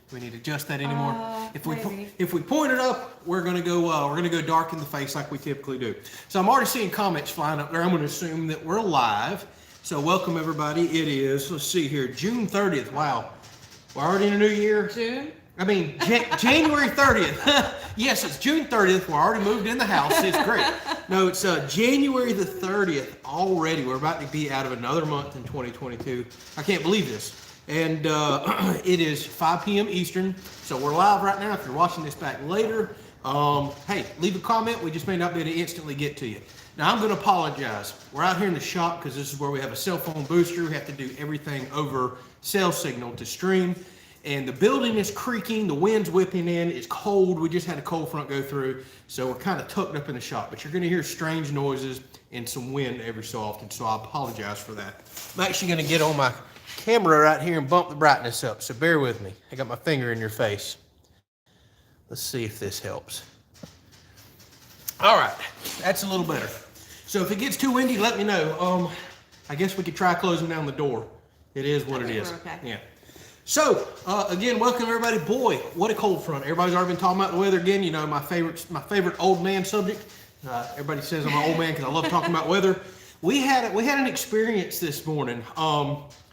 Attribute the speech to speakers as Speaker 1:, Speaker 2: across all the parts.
Speaker 1: Do we need to adjust that anymore?
Speaker 2: Maybe.
Speaker 1: If we point it up, we're gonna go dark in the face like we typically do. So I'm already seeing comments flying up there. I'm gonna assume that we're live. So welcome everybody. It is, let's see here, June 30th. Wow, we're already in a new year.
Speaker 2: June?
Speaker 1: I mean, January 30th. Yes, it's June 30th. We're already moved in the house. It's great. No, it's January the 30th already. We're about to be out of another month in 2022. I can't believe this. And it is 5 p.m. Eastern. So we're live right now. If you're watching this back later, hey, leave a comment. We just may not be able to instantly get to you. Now, I'm going to apologize. We're out here in the shop because this is where we have a cell phone booster. We have to do everything over cell signal to stream. And the building is creaking, the wind's whipping in, it's cold. We just had a cold front go through, so we're kind of tucked up in the shop. But you're gonna hear strange noises and some wind every so often, so I apologize for that. I'm actually gonna get on my camera right here and bump the brightness up, so bear with me. I got my finger in your face. Let's see if this helps. All right, that's a little better. So if it gets too windy, let me know. I guess we could try closing down the door. It is what it is.
Speaker 2: Okay.
Speaker 1: Yeah. So, again, welcome everybody. Boy, what a cold front. Everybody's already been talking about the weather again. You know, my favorite old man subject. Everybody says I'm an old man because I love talking about weather. We had an experience this morning.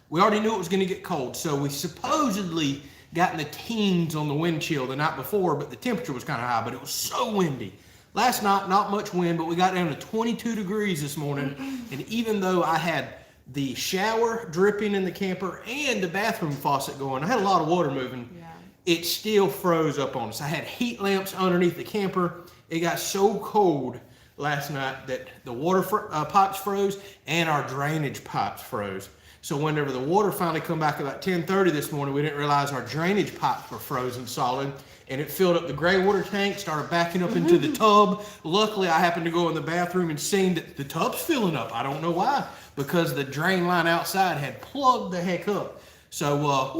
Speaker 1: We already knew it was going to get cold, so we supposedly got in the teens on the wind chill the night before, but the temperature was kind of high, but it was so windy. Last night, not much wind, but we got down to 22 degrees this morning, and even though I had the shower dripping in the camper and the bathroom faucet going, I had a lot of water moving.
Speaker 2: Yeah.
Speaker 1: It still froze up on us. I had heat lamps underneath the camper. It got so cold last night that the water pipes froze and our drainage pipes froze. So whenever the water finally come back about 10:30 this morning, we didn't realize our drainage pipes were frozen solid, and it filled up the gray water tank, started backing up into the tub. Luckily, I happened to go in the bathroom and seen that the tub's filling up. I don't know why, because the drain line outside had plugged the heck up. So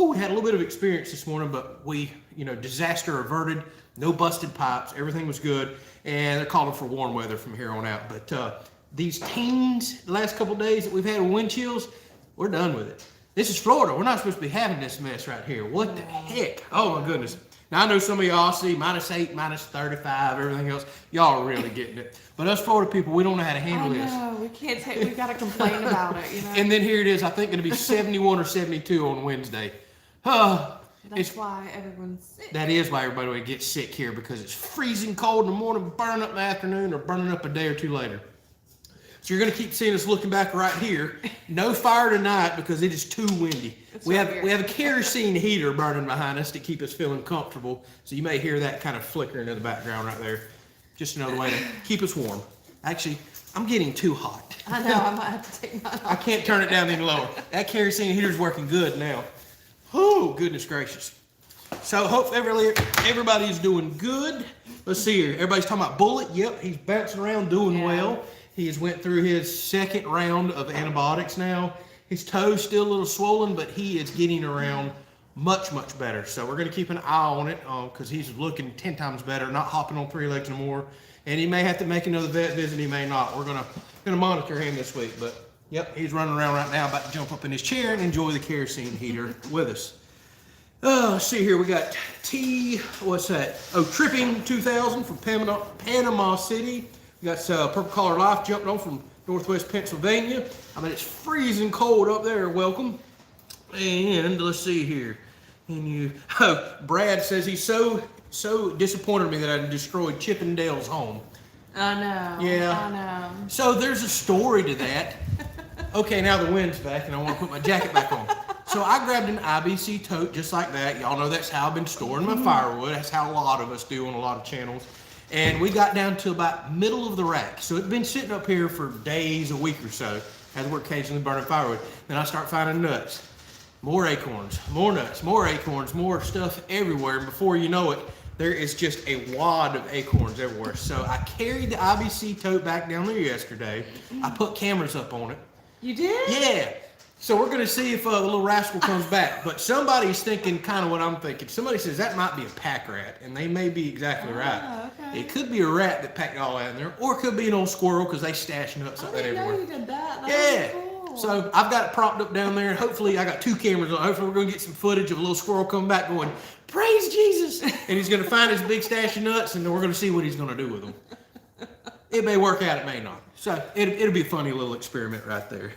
Speaker 1: we had a little bit of experience this morning, but we, disaster averted. No busted pipes. Everything was good, and they're calling for warm weather from here on out. But these teens, the last couple of days that we've had with wind chills, we're done with it. This is Florida. We're not supposed to be having this mess right here. What the heck? Oh my goodness. Now I know some of y'all see -8, -35, everything else. Y'all are really getting it. But us Florida people, we don't know how to handle this.
Speaker 2: We can't we gotta complain about it,
Speaker 1: And then here it is, I think gonna be 71 or 72 on Wednesday.
Speaker 2: That's why everyone's sick.
Speaker 1: That is why everybody gets sick here, because it's freezing cold in the morning, burning up in the afternoon, or burning up a day or two later. So you're going to keep seeing us looking back right here. No fire tonight because it is too windy. We have a kerosene heater burning behind us to keep us feeling comfortable. So you may hear that kind of flickering in the background right there. Just another way to keep us warm. Actually, I'm getting too hot.
Speaker 2: I know, I might have to take mine off.
Speaker 1: I can't turn it down any lower. That kerosene heater's working good now. Oh, goodness gracious. So hope everybody's doing good. Let's see here. Everybody's talking about Bullet. Yep, he's bouncing around doing well. He has went through his second round of antibiotics now. His toe's still a little swollen, but he is getting around much, much better. So we're going to keep an eye on it because he's looking 10 times better, not hopping on 3 legs anymore. And he may have to make another vet visit. He may not. We're going to monitor him this week. But, yep, he's running around right now, about to jump up in his chair and enjoy the kerosene heater with us. Let's see here. We got what's that? Oh, Tripping 2000 from Panama City. We got Purple Collar Life jumped on from Northwest Pennsylvania. I mean, it's freezing cold up there. Welcome. And let's see here. Brad says he's so disappointed in me that I destroyed Chip and Dale's home.
Speaker 2: I know.
Speaker 1: Yeah.
Speaker 2: I know.
Speaker 1: So there's a story to that. Okay, now the wind's back and I want to put my jacket back on. So I grabbed an IBC tote just like that. Y'all know that's how I've been storing my firewood. That's how a lot of us do on a lot of channels. And we got down to about middle of the rack. So it'd been sitting up here for days, a week or so, as we're occasionally burning firewood. Then I start finding nuts, more acorns, more nuts, more acorns, more stuff everywhere. And before you know it, there is just a wad of acorns everywhere. So I carried the IBC tote back down there yesterday. I put cameras up on it.
Speaker 2: You did?
Speaker 1: Yeah. So we're going to see if the little rascal comes back. But somebody's thinking kind of what I'm thinking. Somebody says that might be a pack rat, and they may be exactly right.
Speaker 2: Okay.
Speaker 1: It could be a rat that packed all that in there, or it could be an old squirrel because they stash nuts like that everywhere.
Speaker 2: I didn't know you did that.
Speaker 1: Yeah.
Speaker 2: That was cool.
Speaker 1: So I've got it propped up down there, and hopefully I got 2 cameras on. Hopefully we're going to get some footage of a little squirrel coming back going, praise Jesus. And he's going to find his big stash of nuts, and we're going to see what he's going to do with them. It may work out, it may not. So it'll be a funny little experiment right there.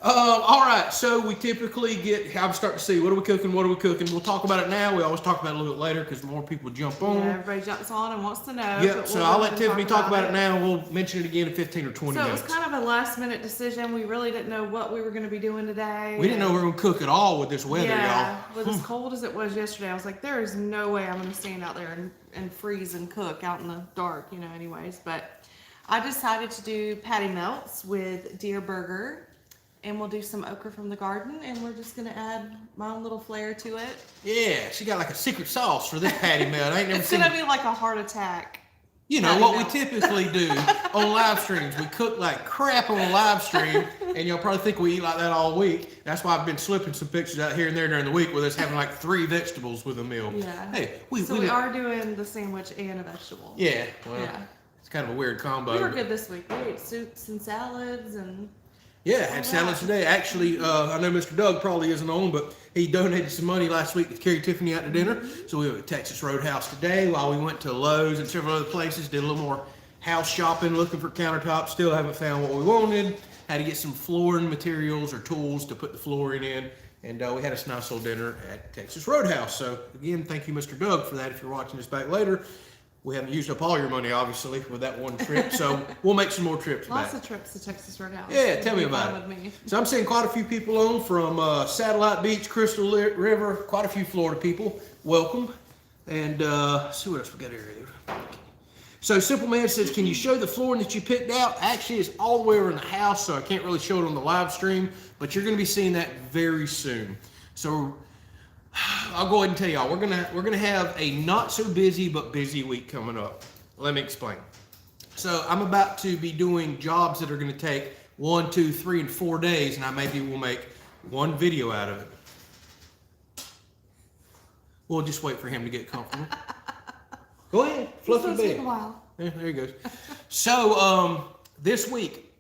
Speaker 1: All right, so we typically I'm starting to see, what are we cooking? We'll talk about it now. We always talk about it a little bit later because more people jump on.
Speaker 2: Yeah, everybody jumps on and wants to know.
Speaker 1: Yep, so I'll let Tiffany talk about it now. We'll mention it again in 15 or 20 minutes.
Speaker 2: So it was kind of a last minute decision. We really didn't know what we were going to be doing today.
Speaker 1: We didn't know we were going to cook at all with this weather, y'all.
Speaker 2: With as cold as it was yesterday, I was like, there is no way I'm going to stand out there and freeze and cook out in the dark, anyways. But I decided to do patty melts with deer burger. And we'll do some okra from the garden, and we're just gonna add my own little flair to it.
Speaker 1: Yeah, she got like a secret sauce for this patty melt. I ain't never
Speaker 2: it's
Speaker 1: seen.
Speaker 2: Gonna be like a heart attack.
Speaker 1: You know what we typically do on live streams? We cook like crap on a live stream, and you'll probably think we eat like that all week. That's why I've been slipping some pictures out here and there during the week with us having like 3 vegetables with a meal.
Speaker 2: Yeah.
Speaker 1: Hey,
Speaker 2: we are doing the sandwich and a vegetable.
Speaker 1: Yeah. Well, it's kind of a weird combo.
Speaker 2: We were good this week. We ate soups and salads and.
Speaker 1: Yeah, had salads today. Actually, I know Mr. Doug probably isn't on, but he donated some money last week to carry Tiffany out to dinner. So we went to Texas Roadhouse today while we went to Lowe's and several other places, did a little more house shopping, looking for countertops. Still haven't found what we wanted. Had to get some flooring materials or tools to put the flooring in. And we had a nice little dinner at Texas Roadhouse. So again, thank you, Mr. Doug, for that. If you're watching this back later. We haven't used up all your money, obviously, with that one trip, so we'll make some more trips
Speaker 2: Lots
Speaker 1: back.
Speaker 2: of trips to Texas Roadhouse.
Speaker 1: Yeah, tell me about it. So I'm seeing quite a few people on from Satellite Beach, Crystal River, quite a few Florida people. Welcome. And let's see what else we got here. So Simple Man says, can you show the flooring that you picked out? Actually, it's all the way over in the house, so I can't really show it on the live stream, but you're going to be seeing that very soon. So I'll go ahead and tell y'all, we're gonna have a not so busy but busy week coming up. Let me explain. So I'm about to be doing jobs that are gonna take 1, 2, 3, and 4 days, and maybe we'll make one video out of it. We'll just wait for him to get comfortable. Go ahead, fluff your bed.
Speaker 2: Take a while.
Speaker 1: Yeah, there he goes. So this week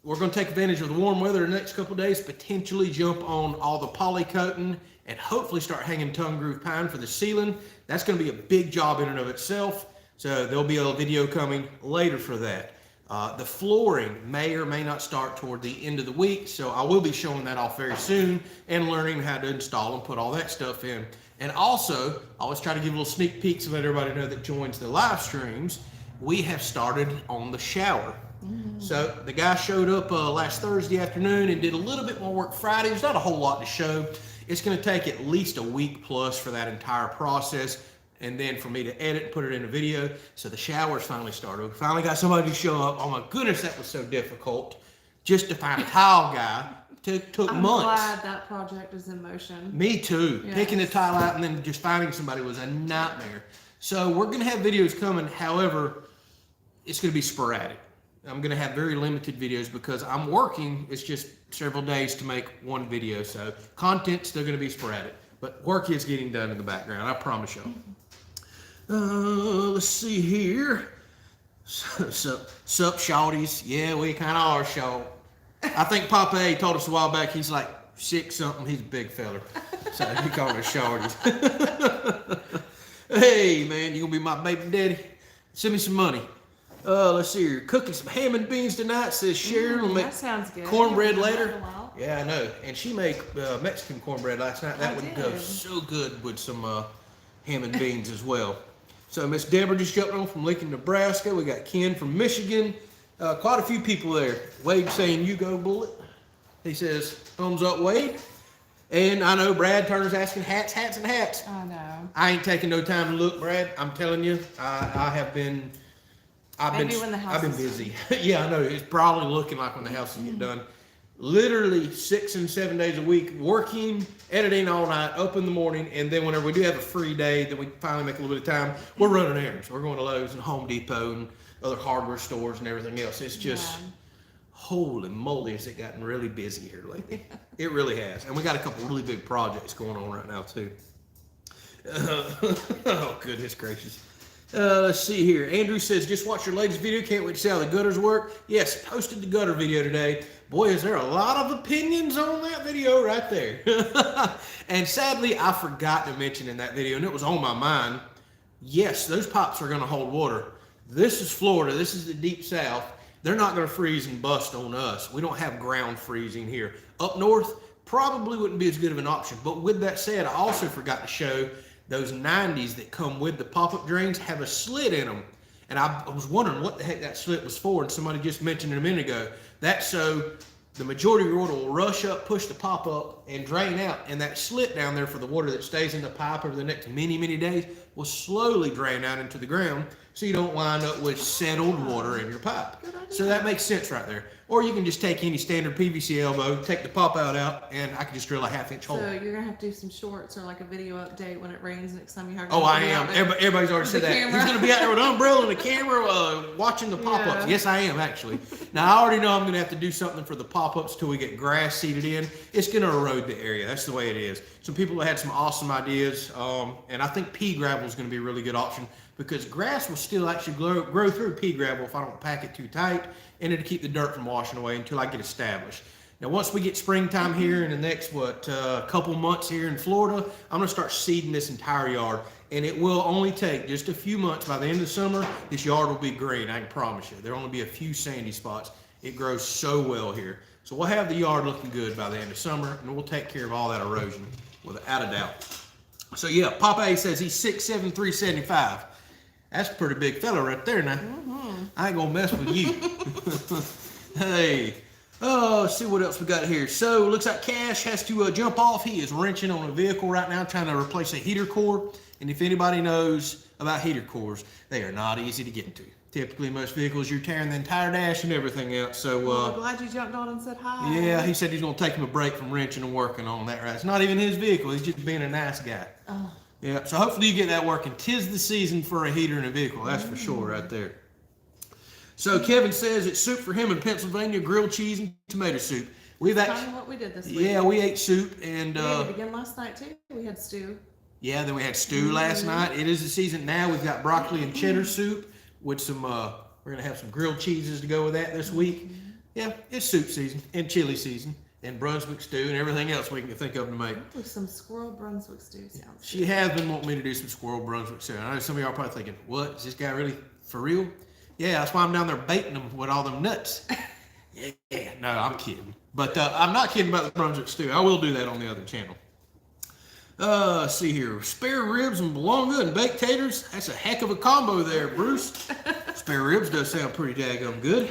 Speaker 1: we're gonna take advantage of the warm weather the next couple of days, potentially jump on all the poly coating, and hopefully start hanging tongue groove pine for the ceiling. That's going to be a big job in and of itself. So there'll be a video coming later for that. The flooring may or may not start toward the end of the week. So I will be showing that off very soon and learning how to install and put all that stuff in. And also, I always try to give a little sneak peeks to let everybody know that joins the live streams. We have started on the shower. So the guy showed up last Thursday afternoon and did a little bit more work Friday. There's not a whole lot to show. It's going to take at least a week plus for that entire process, and then for me to edit and put it in a video. So the shower's finally started. We finally got somebody to show up. Oh my goodness, that was so difficult. Just to find a tile guy took months.
Speaker 2: I'm glad that project is in motion.
Speaker 1: Me too. Yes. Picking the tile out and then just finding somebody was a nightmare. So we're going to have videos coming. However, it's going to be sporadic. I'm going to have very limited videos because I'm working. It's just several days to make one video. So content's still going to be sporadic. But work is getting done in the background. I promise y'all. Let's see here. Sup, shawties. Yeah, we kind of are short. I think Papay told us a while back he's like 6 something. He's a big feller. So he called us shorties. Hey, man, you going to be my baby daddy? Send me some money. Let's see here. Cooking some ham and beans tonight, says Sharon. We'll make
Speaker 2: that sounds good.
Speaker 1: Cornbread later. Yeah, I know. And she made Mexican cornbread last night. That would go so good with some ham and beans as well. So Miss Deborah just jumped on from Lincoln, Nebraska. We got Ken from Michigan. Quite a few people there. Wade saying, you go bullet. He says, thumbs up, Wade. And I know Brad Turner's asking hats, and hats.
Speaker 2: I know.
Speaker 1: I ain't taking no time to look, Brad. I'm telling you, I've been busy. Yeah, I know. It's probably looking like when the houses get done. Literally 6 and 7 days a week, working, editing all night, up in the morning, and then whenever we do have a free day, then we finally make a little bit of time, we're running errands. We're going to Lowe's and Home Depot and other hardware stores and everything else. It's just, holy moly, has it gotten really busy here lately. It really has. And we got a couple really big projects going on right now, too. Oh, goodness gracious. Let's see here. Andrew says, just watch your latest video. Can't wait to see how the gutters work. Yes, posted the gutter video today. Boy, is there a lot of opinions on that video right there. And sadly, I forgot to mention in that video, and it was on my mind. Yes, those pipes are going to hold water. This is Florida. This is the deep south. They're not going to freeze and bust on us. We don't have ground freezing here. Up north, probably wouldn't be as good of an option. But with that said, I also forgot to show those 90s that come with the pop-up drains have a slit in them. And I was wondering what the heck that slit was for, and somebody just mentioned it a minute ago. That's so the majority of your water will rush up, push the pop-up, and drain out. And that slit down there for the water that stays in the pipe over the next many, many days will slowly drain out into the ground, so you don't wind up with settled water in your pipe. So that makes sense right there. Or you can just take any standard PVC elbow, take the pop out, and I can just drill a 1/2-inch hole.
Speaker 2: So you're gonna have to do some shorts or like a video update when it rains next time you have.
Speaker 1: Oh, I am. Everybody's already said that.
Speaker 2: Camera.
Speaker 1: He's gonna be out there with an umbrella and a camera, watching the pop-ups.
Speaker 2: Yeah.
Speaker 1: Yes, I am actually. Now I already know I'm gonna have to do something for the pop-ups till we get grass seeded in. It's gonna erode the area. That's the way it is. Some people had some awesome ideas, and I think pea gravel is gonna be a really good option, because grass will still actually grow through pea gravel if I don't pack it too tight, and it'll keep the dirt from washing away until I get established. Now, once we get springtime here in the next, couple months here in Florida, I'm gonna start seeding this entire yard, and it will only take just a few months. By the end of the summer, this yard will be green, I can promise you. There'll only be a few sandy spots. It grows so well here. So we'll have the yard looking good by the end of summer, and we'll take care of all that erosion without a doubt. So yeah, Papa says he's 6'7", 375. That's a pretty big fella right there now. I ain't gonna mess with you. Hey, let's see what else we got here. So looks like Cash has to jump off. He is wrenching on a vehicle right now, trying to replace a heater core. And if anybody knows about heater cores, they are not easy to get to. Typically, most vehicles, you're tearing the entire dash and everything else. So,
Speaker 2: well, glad you jumped on and said hi.
Speaker 1: Yeah, he said he's gonna take him a break from wrenching and working on that. Right? It's not even his vehicle. He's just being a nice guy.
Speaker 2: Oh.
Speaker 1: Yeah, so hopefully you get that working. 'Tis the season for a heater in a vehicle, that's for sure right there. So Kevin says it's soup for him in Pennsylvania, grilled cheese and tomato soup. We've
Speaker 2: That's
Speaker 1: actually,
Speaker 2: kind of what we did this week.
Speaker 1: yeah, we ate soup and
Speaker 2: We ate it again last night too. We had stew.
Speaker 1: yeah, then we had stew last night. It is the season now. We've got broccoli and cheddar soup with some, we're gonna have some grilled cheeses to go with that this week. Yeah, it's soup season and chili season and Brunswick stew and everything else we can think of to make.
Speaker 2: With some squirrel Brunswick stew sounds.
Speaker 1: She has been wanting me to do some squirrel Brunswick stew. I know some of y'all are probably thinking, what, is this guy really for real? Yeah, that's why I'm down there baiting them with all them nuts. Yeah, no, I'm kidding. But I'm not kidding about the Brunswick stew. I will do that on the other channel. Let's see here. Spare ribs and bologna and baked taters. That's a heck of a combo there, Bruce. Spare ribs does sound pretty daggum good.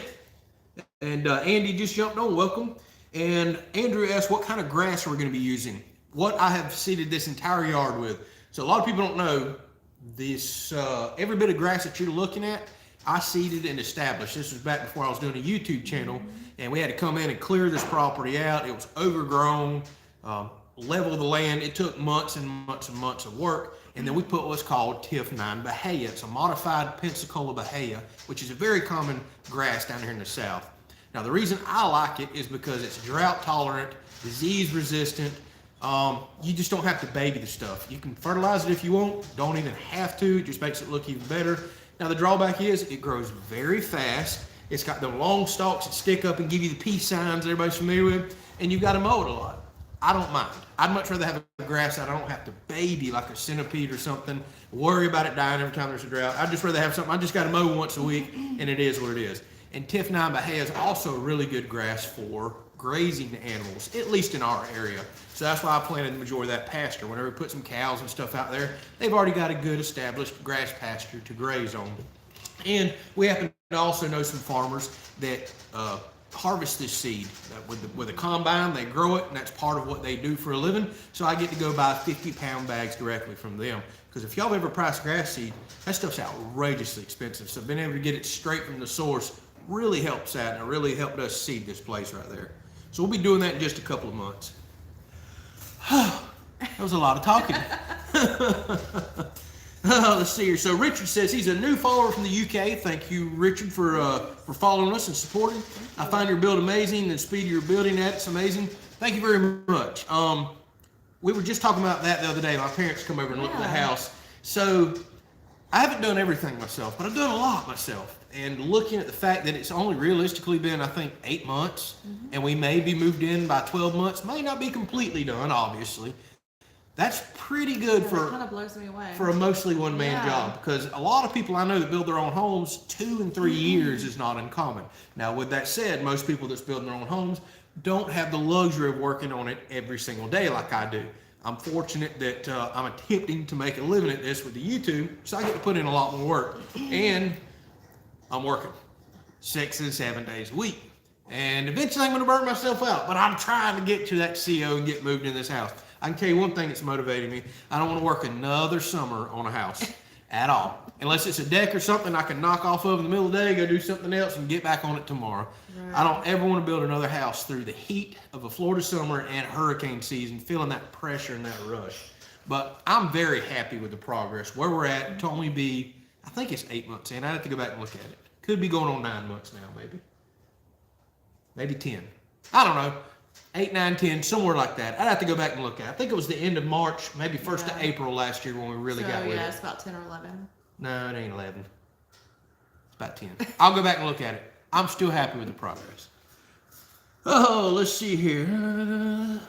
Speaker 1: And Andy just jumped on. Welcome. And Andrew asked, what kind of grass are we going to be using? What I have seeded this entire yard with. So a lot of people don't know this. Every bit of grass that you're looking at, I seeded and established. This was back before I was doing a YouTube channel, and we had to come in and clear this property out. It was overgrown, level the land. It took months and months and months of work, and then we put what's called TIF9 Bahia. It's a modified Pensacola Bahia, which is a very common grass down here in the south. Now, the reason I like it is because it's drought tolerant, disease resistant. You just don't have to baby the stuff. You can fertilize it if you want. Don't even have to. It just makes it look even better. Now, the drawback is it grows very fast. It's got the long stalks that stick up and give you the peace signs that everybody's familiar with, and you've got to mow it a lot. I don't mind. I'd much rather have a grass that I don't have to baby like a centipede or something, worry about it dying every time there's a drought. I'd just rather have something I just got to mow once a week, and it is what it is. And TIF9 Bahia is also a really good grass for grazing animals, at least in our area. So that's why I planted the majority of that pasture. Whenever we put some cows and stuff out there, they've already got a good established grass pasture to graze on. And we happen to also know some farmers that harvest this seed with a combine. They grow it, and that's part of what they do for a living. So I get to go buy 50-pound bags directly from them. Because if y'all ever price grass seed, that stuff's outrageously expensive. So being able to get it straight from the source really helps out, and it really helped us seed this place right there. So we'll be doing that in just a couple of months. That was a lot of talking. Let's see here. So Richard says he's a new follower from the UK. Thank you, Richard, for following us and supporting. I find your build amazing, and the speed you're building at it's amazing. Thank you very much. We were just talking about that the other day. My parents come over and look at the house. So I haven't done everything myself, but I've done a lot myself. And looking at the fact that it's only realistically been, I think, 8 months, and we may be moved in by 12 months, may not be completely done, obviously. That's pretty good
Speaker 2: That kind of blows me away.
Speaker 1: for a mostly one-man job, because a lot of people I know that build their own homes, 2 and 3 years is not uncommon. Now, with that said, most people that's building their own homes don't have the luxury of working on it every single day like I do. I'm fortunate that I'm attempting to make a living at this with the YouTube, so I get to put in a lot more work. And I'm working 6 and 7 days a week. And eventually I'm going to burn myself out, but I'm trying to get to that CO and get moved in this house. I can tell you one thing that's motivating me. I don't want to work another summer on a house at all. Unless it's a deck or something I can knock off of in the middle of the day, go do something else, and get back on it tomorrow. Right. I don't ever want to build another house through the heat of a Florida summer and hurricane season, feeling that pressure and that rush. But I'm very happy with the progress. Where we're at, it'll only be, I think it's 8 months in. I'd have to go back and look at it. Could be going on 9 months now, maybe. Maybe 10. I don't know. 8, 9, 10, somewhere like that. I'd have to go back and look at it. I think it was the end of March, maybe 1st of April last year when we really got with it.
Speaker 2: Yeah, it's about 10 or 11.
Speaker 1: No, it ain't 11. It's about 10. I'll go back and look at it. I'm still happy with the progress. Oh, let's see here.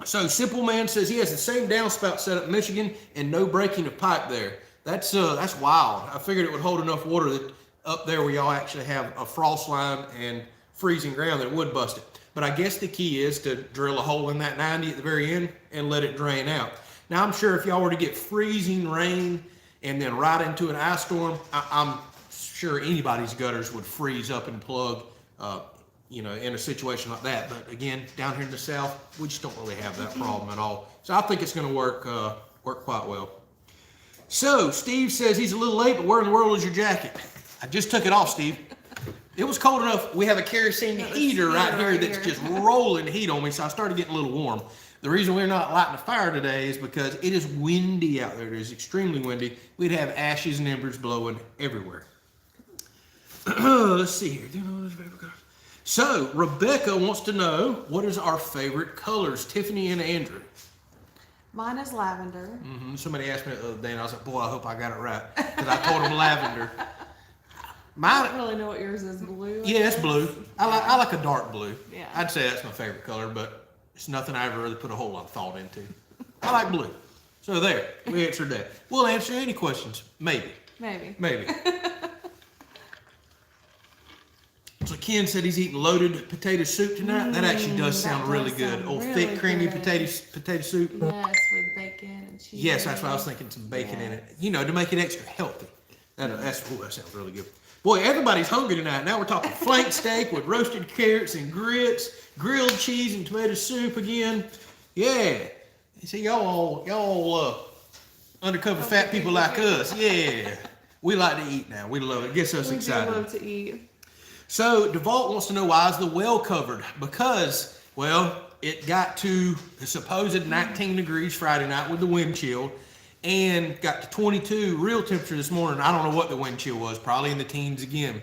Speaker 1: So, Simple Man says he has the same downspout set up in Michigan and no breaking of pipe there. That's wild. I figured it would hold enough water that up there where y'all actually have a frost line and freezing ground that would bust it. But I guess the key is to drill a hole in that 90 at the very end and let it drain out. Now, I'm sure if y'all were to get freezing rain and then right into an ice storm, I'm sure anybody's gutters would freeze up and plug, in a situation like that. But again, down here in the South, we just don't really have that problem at all. So I think it's going to work quite well. So Steve says he's a little late, but where in the world is your jacket? I just took it off, Steve. It was cold enough. We have a kerosene heater right here that's just rolling heat on me, so I started getting a little warm. The reason we're not lighting a fire today is because it is windy out there. It is extremely windy. We'd have ashes and embers blowing everywhere. Let's see here. So, Rebecca wants to know, what is our favorite colors, Tiffany and Andrew?
Speaker 2: Mine is lavender.
Speaker 1: Somebody asked me the other day, and I was like, boy, I hope I got it right, because I told them lavender.
Speaker 2: I don't really know what yours is. Blue?
Speaker 1: Yeah, it's blue. I like a dark blue.
Speaker 2: Yeah.
Speaker 1: I'd say that's my favorite color, but it's nothing I ever really put a whole lot of thought into. I like blue. So there, we answered that. We'll answer any questions. Maybe. So Ken said he's eating loaded potato soup tonight. That actually does sound really good. Old really thick, creamy potato soup.
Speaker 2: Yes, with bacon and cheese.
Speaker 1: Yes, that's what I was thinking. Some bacon in it. To make it extra healthy. That sounds really good. Boy, everybody's hungry tonight. Now we're talking flank steak with roasted carrots and grits, grilled cheese and tomato soup again. Yeah. You see, y'all undercover fat people like us. Yeah. We like to eat now. We love it. It gets us excited.
Speaker 2: We do love to eat.
Speaker 1: So Devault wants to know, why is the well covered? Because, it got to the supposed 19 degrees Friday night with the wind chill, and got to 22 real temperature this morning. I don't know what the wind chill was, probably in the teens again.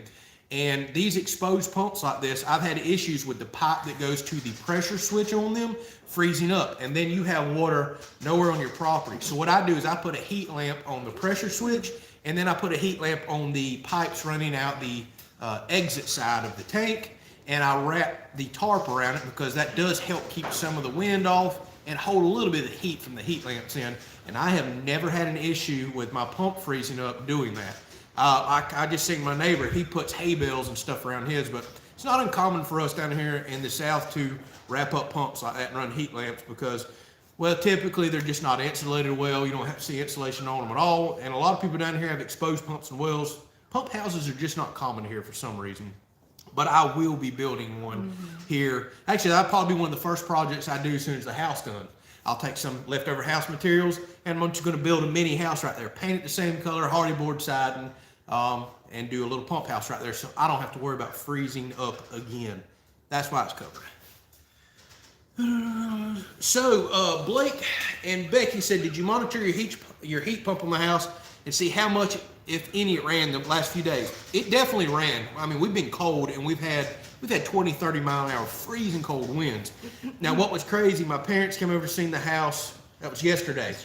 Speaker 1: And these exposed pumps like this, I've had issues with the pipe that goes to the pressure switch on them freezing up. And then you have water nowhere on your property. So what I do is I put a heat lamp on the pressure switch, and then I put a heat lamp on the pipes running out the exit side of the tank. And I wrap the tarp around it, because that does help keep some of the wind off and hold a little bit of the heat from the heat lamps in. And I have never had an issue with my pump freezing up doing that. I just seen my neighbor, he puts hay bales and stuff around his, but it's not uncommon for us down here in the South to wrap up pumps like that and run heat lamps, because, typically they're just not insulated well. You don't have to see insulation on them at all. And a lot of people down here have exposed pumps and wells. Pump houses are just not common here for some reason. But I will be building one here. Actually, that'll probably be one of the first projects I do as soon as the house done. I'll take some leftover house materials, and I'm just going to build a mini house right there. Paint it the same color, hardy board siding, and do a little pump house right there, so I don't have to worry about freezing up again. That's why it's covered. So Blake and Becky said, did you monitor your heat pump on the house and see how much, if any, it ran the last few days? It definitely ran. I mean, we've been cold, and we've had 20, 30 mile an hour freezing cold winds. Now, what was crazy, my parents came over to see the house. That was yesterday.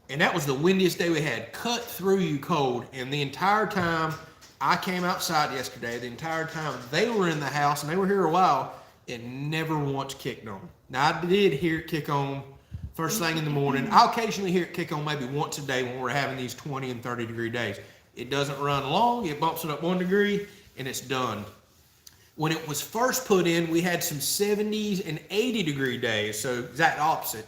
Speaker 1: and that was the windiest day we had. Cut through you cold, and the entire time I came outside yesterday, the entire time they were in the house, and they were here a while, it never once kicked on. Now, I did hear it kick on first thing in the morning. I'll occasionally hear it kick on maybe once a day when we're having these 20 and 30 degree days. It doesn't run long. It bumps it up 1 degree, and it's done. When it was first put in, we had some 70s and 80 degree days, so exact opposite,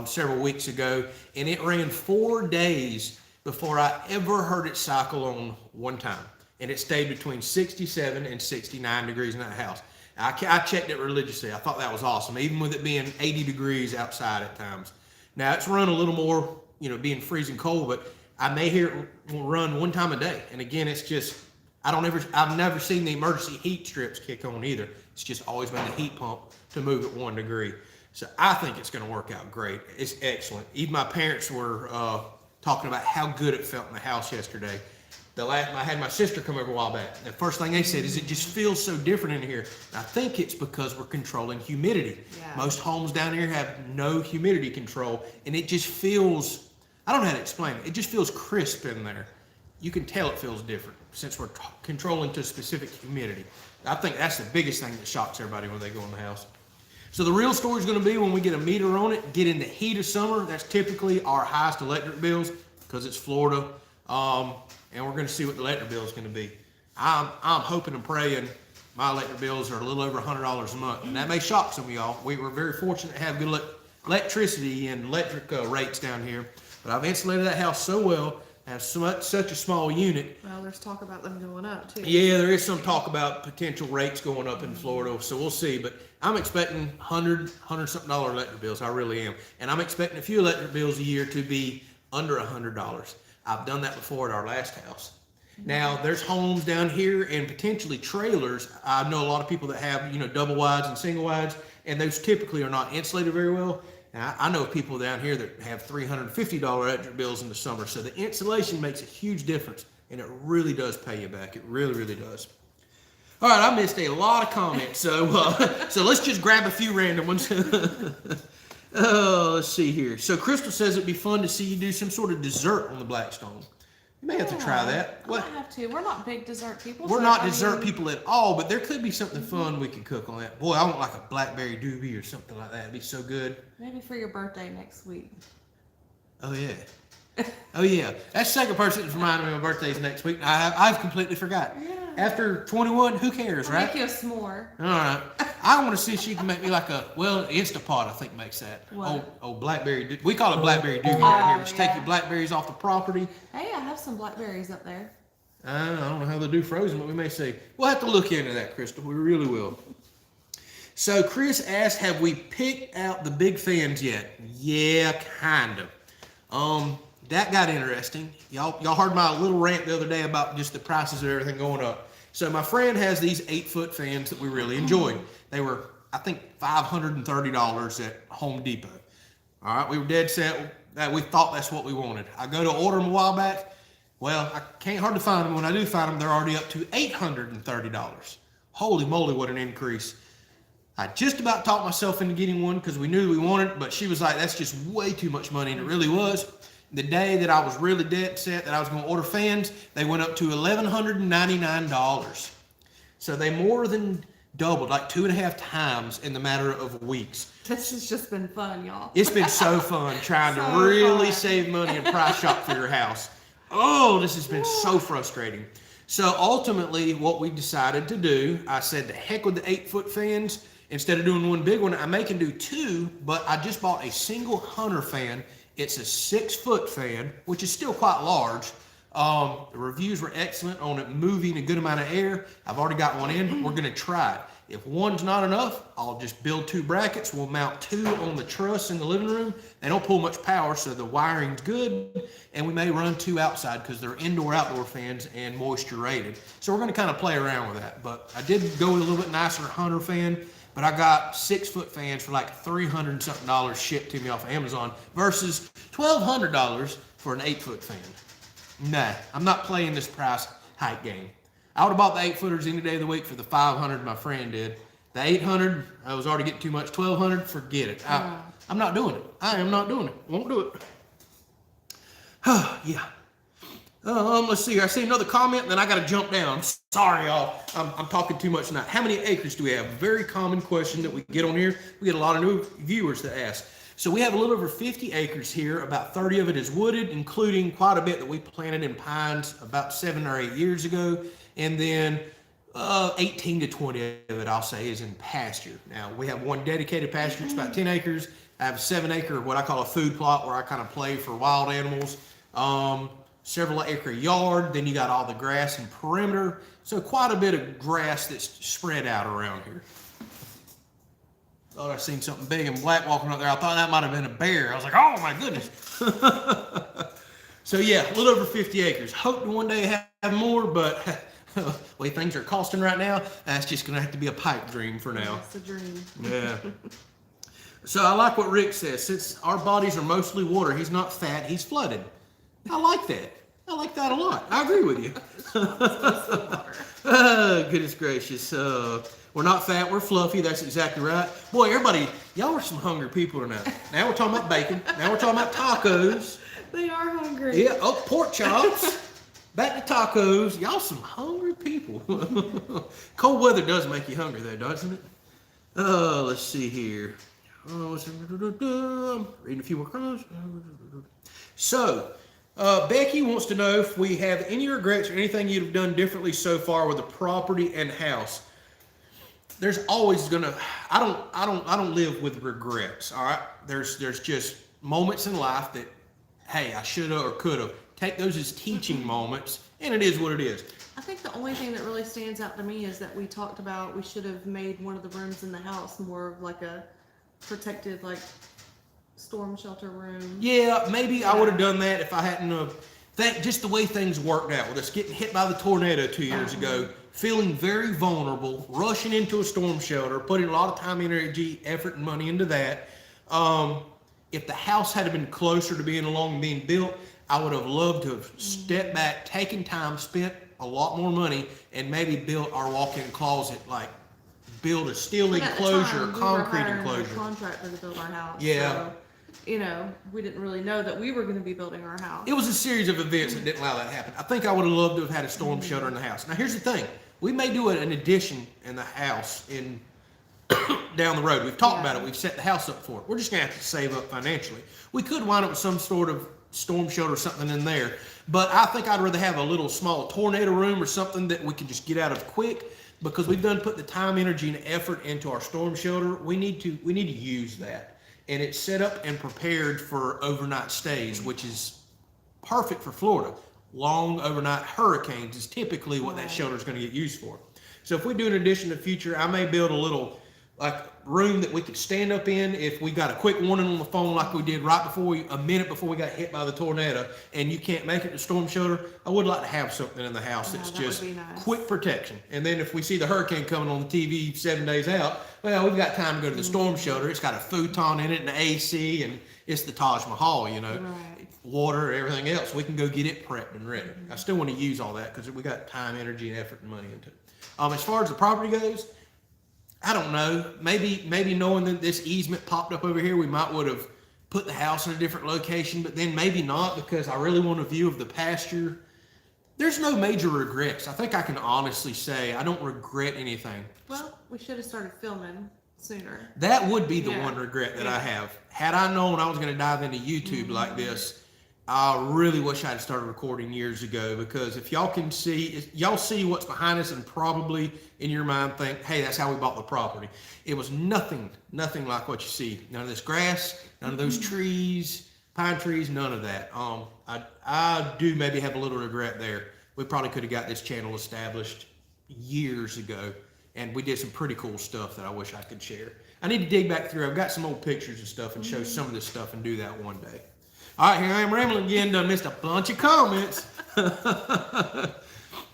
Speaker 1: several weeks ago, and it ran 4 days before I ever heard it cycle on one time, and it stayed between 67 and 69 degrees in that house. I checked it religiously. I thought that was awesome, even with it being 80 degrees outside at times. Now, it's run a little more, being freezing cold, but I may hear it run one time a day, and again, it's just, I've never seen the emergency heat strips kick on either. It's just always been the heat pump to move it 1 degree. So I think it's going to work out great. It's excellent. Even my parents were talking about how good it felt in the house yesterday. I had my sister come over a while back. The first thing they said is it just feels so different in here. And I think it's because we're controlling humidity. Yeah. Most homes down here have no humidity control, and it just feels, I don't know how to explain it. It just feels crisp in there. You can tell it feels different since we're controlling to specific humidity. I think that's the biggest thing that shocks everybody when they go in the house. So the real story is going to be when we get a meter on it, get in the heat of summer. That's typically our highest electric bills because it's Florida. And we're going to see what the electric bill is going to be. I'm hoping and praying my electric bills are a little over $100 a month. And that may shock some of y'all. We were very fortunate to have good electricity and electric rates down here. But I've insulated that house so well. Have such a small unit.
Speaker 2: Well, there's talk about them going up too.
Speaker 1: Yeah, there is some talk about potential rates going up in Florida, so we'll see. But I'm expecting $100 something electric bills. I really am. And I'm expecting a few electric bills a year to be under $100. I've done that before at our last house. Now, there's homes down here and potentially trailers. I know a lot of people that have, double wides and single wides, and those typically are not insulated very well. Now, I know people down here that have $350 electric bills in the summer, so the insulation makes a huge difference, and it really does pay you back. It really, really does. All right, I missed a lot of comments, so let's just grab a few random ones. Let's see here. So Crystal says it'd be fun to see you do some sort of dessert on the Blackstone. You may have to try that.
Speaker 2: I might have to. We're not big dessert people.
Speaker 1: We're not dessert people at all, but there could be something fun we could cook on that. Boy, I want like a blackberry doobie or something like that. It'd be so good.
Speaker 2: Maybe for your birthday next week.
Speaker 1: Oh, yeah. Oh, yeah. That's the second person that's reminded me my birthday's next week. I've completely forgot. Yeah. After 21, who cares, right?
Speaker 2: Make you a s'more.
Speaker 1: All right. I want to see if she can make me like Instapot, I think, makes that.
Speaker 2: What?
Speaker 1: Old blackberry. We call it blackberry doobie right here. Just take your blackberries off the property.
Speaker 2: Hey, I have some blackberries up there.
Speaker 1: I don't know how they do frozen, but we may see. We'll have to look into that, Crystal. We really will. So Chris asked, have we picked out the big fans yet? Yeah, kind of. That got interesting. Y'all heard my little rant the other day about just the prices of everything going up. So my friend has these 8-foot fans that we really enjoyed. They were, I think, $530 at Home Depot. All right, we were dead set that we thought that's what we wanted. I go to order them a while back. Well, I can't hardly find them. When I do find them, they're already up to $830. Holy moly, what an increase. I just about talked myself into getting one because we knew we wanted it, but she was like, that's just way too much money, and it really was. The day that I was really dead set that I was going to order fans, they went up to $1,199. So they more than doubled, like 2.5 times in the matter of weeks.
Speaker 2: This has just been fun, y'all.
Speaker 1: It's been so fun trying to really save money and price shop for your house. Oh, this has been so frustrating. So ultimately, what we decided to do, I said, the heck with the 8-foot fans. Instead of doing one big one, I may can do 2, but I just bought a single Hunter fan. It's a 6-foot fan, which is still quite large. The reviews were excellent on it moving a good amount of air. I've already got one in, but we're going to try it. If one's not enough, I'll just build 2 brackets. We'll mount 2 on the truss in the living room. They don't pull much power, so the wiring's good. And we may run 2 outside because they're indoor-outdoor fans and moisture rated. So we're going to kind of play around with that. But I did go with a little bit nicer Hunter fan. But I got 6-foot fans for like $300 something shipped to me off of Amazon versus $1,200 for an 8-foot fan. Nah, I'm not playing this price hike game. I would have bought the 8-footers any day of the week for the $500 my friend did. The $800, I was already getting too much. $1,200, forget it. I'm not doing it. I am not doing it. Won't do it. Yeah. Let's see here. I see another comment, and then I got to jump down. Sorry, y'all. I'm talking too much tonight. How many acres do we have? Very common question that we get on here. We get a lot of new viewers that ask. So we have a little over 50 acres here. About 30 of it is wooded, including quite a bit that we planted in pines about 7 or 8 years ago. And then 18 to 20 of it, I'll say, is in pasture. Now, we have one dedicated pasture. It's about 10 acres. I have a 7-acre, what I call a food plot, where I kind of play for wild animals. Several acre yard, then you got all the grass and perimeter. So quite a bit of grass that's spread out around here. Thought I seen something big and black walking up there. I thought that might have been a bear. I was like, oh my goodness. So yeah, a little over 50 acres. Hope to one day have more, but the way things are costing right now, that's just gonna have to be a pipe dream for now.
Speaker 2: That's a dream.
Speaker 1: Yeah. So I like what Rick says. Since our bodies are mostly water, he's not fat, he's flooded. I like that. I like that a lot. I agree with you. Goodness gracious. We're not fat, we're fluffy. That's exactly right. Boy, everybody, y'all are some hungry people tonight. Now we're talking about bacon. Now we're talking about tacos.
Speaker 2: They are hungry.
Speaker 1: Yeah, oh, pork chops. Back to tacos. Y'all some hungry people. Cold weather does make you hungry though, doesn't it? Let's see here. Reading a few more comments. So, Becky wants to know if we have any regrets or anything you'd have done differently so far with the property and house. There's always gonna. I don't live with regrets. All right. There's just moments in life that, hey, I shoulda or coulda. Take those as teaching moments, and it is what it is.
Speaker 2: I think the only thing that really stands out to me is that we talked about we should have made one of the rooms in the house more of like a protected, like, storm shelter room.
Speaker 1: Yeah, maybe I would have done that if I hadn't just the way things worked out with us getting hit by the tornado 2 years ago, feeling very vulnerable, rushing into a storm shelter, putting a lot of time, energy, effort, and money into that. If the house had been closer to being along being built, I would have loved to have stepped back, taken time, spent a lot more money, and maybe built our walk-in closet, like build a steel enclosure, concrete enclosure.
Speaker 2: A contractor to build our house.
Speaker 1: Yeah.
Speaker 2: So, you know, we didn't really know that we were going to be building our house.
Speaker 1: It was a series of events that didn't allow that to happen. I think I would have loved to have had a storm shelter in the house. Now, here's the thing. We may do an addition in the house in down the road. We've talked about it. We've set the house up for it. We're just going to have to save up financially. We could wind up with some sort of storm shelter or something in there. But I think I'd rather have a little small tornado room or something that we can just get out of quick, because we've done put the time, energy, and effort into our storm shelter. We need to use that. And it's set up and prepared for overnight stays, which is perfect for Florida. Long overnight hurricanes is typically what that shelter is going to get used for. So if we do an addition in the future, I may build a little room that we could stand up in if we got a quick warning on the phone like we did a minute before we got hit by the tornado, and you can't make it to storm shelter. I would like to have something in the house that's just quick protection. And then if we see the hurricane coming on the TV 7 days out, well, we've got time to go to the storm shelter. It's got a futon in it and an AC, and it's the Taj Mahal, you know, water, everything else. We can go get it prepped and ready. I still want to use all that because we got time, energy, and effort and money into it. As far as the property goes, I don't know. Maybe knowing that this easement popped up over here, we might would have put the house in a different location, but then maybe not, because I really want a view of the pasture. There's no major regrets. I think I can honestly say I don't regret anything.
Speaker 2: Well, we should have started filming sooner.
Speaker 1: That would be the one regret that I have. Had I known I was going to dive into YouTube like this, I really wish I had started recording years ago, because if y'all can see, y'all see what's behind us and probably in your mind think, hey, that's how we bought the property. It was nothing like what you see. None of this grass, none of those trees, pine trees, none of that. I do maybe have a little regret there. We probably could have got this channel established years ago, and we did some pretty cool stuff that I wish I could share. I need to dig back through. I've got some old pictures and stuff and show some of this stuff and do that one day. All right, here I am rambling again. Done missed a bunch of comments. All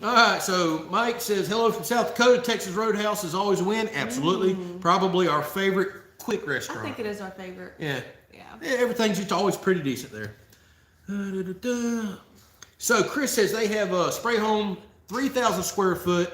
Speaker 1: right, so Mike says, hello from South Dakota. Texas Roadhouse is always a win. Absolutely. Probably our favorite quick restaurant.
Speaker 2: I think it is our favorite.
Speaker 1: Yeah, everything's just always pretty decent there. So Chris says they have a spray home, 3,000 square foot,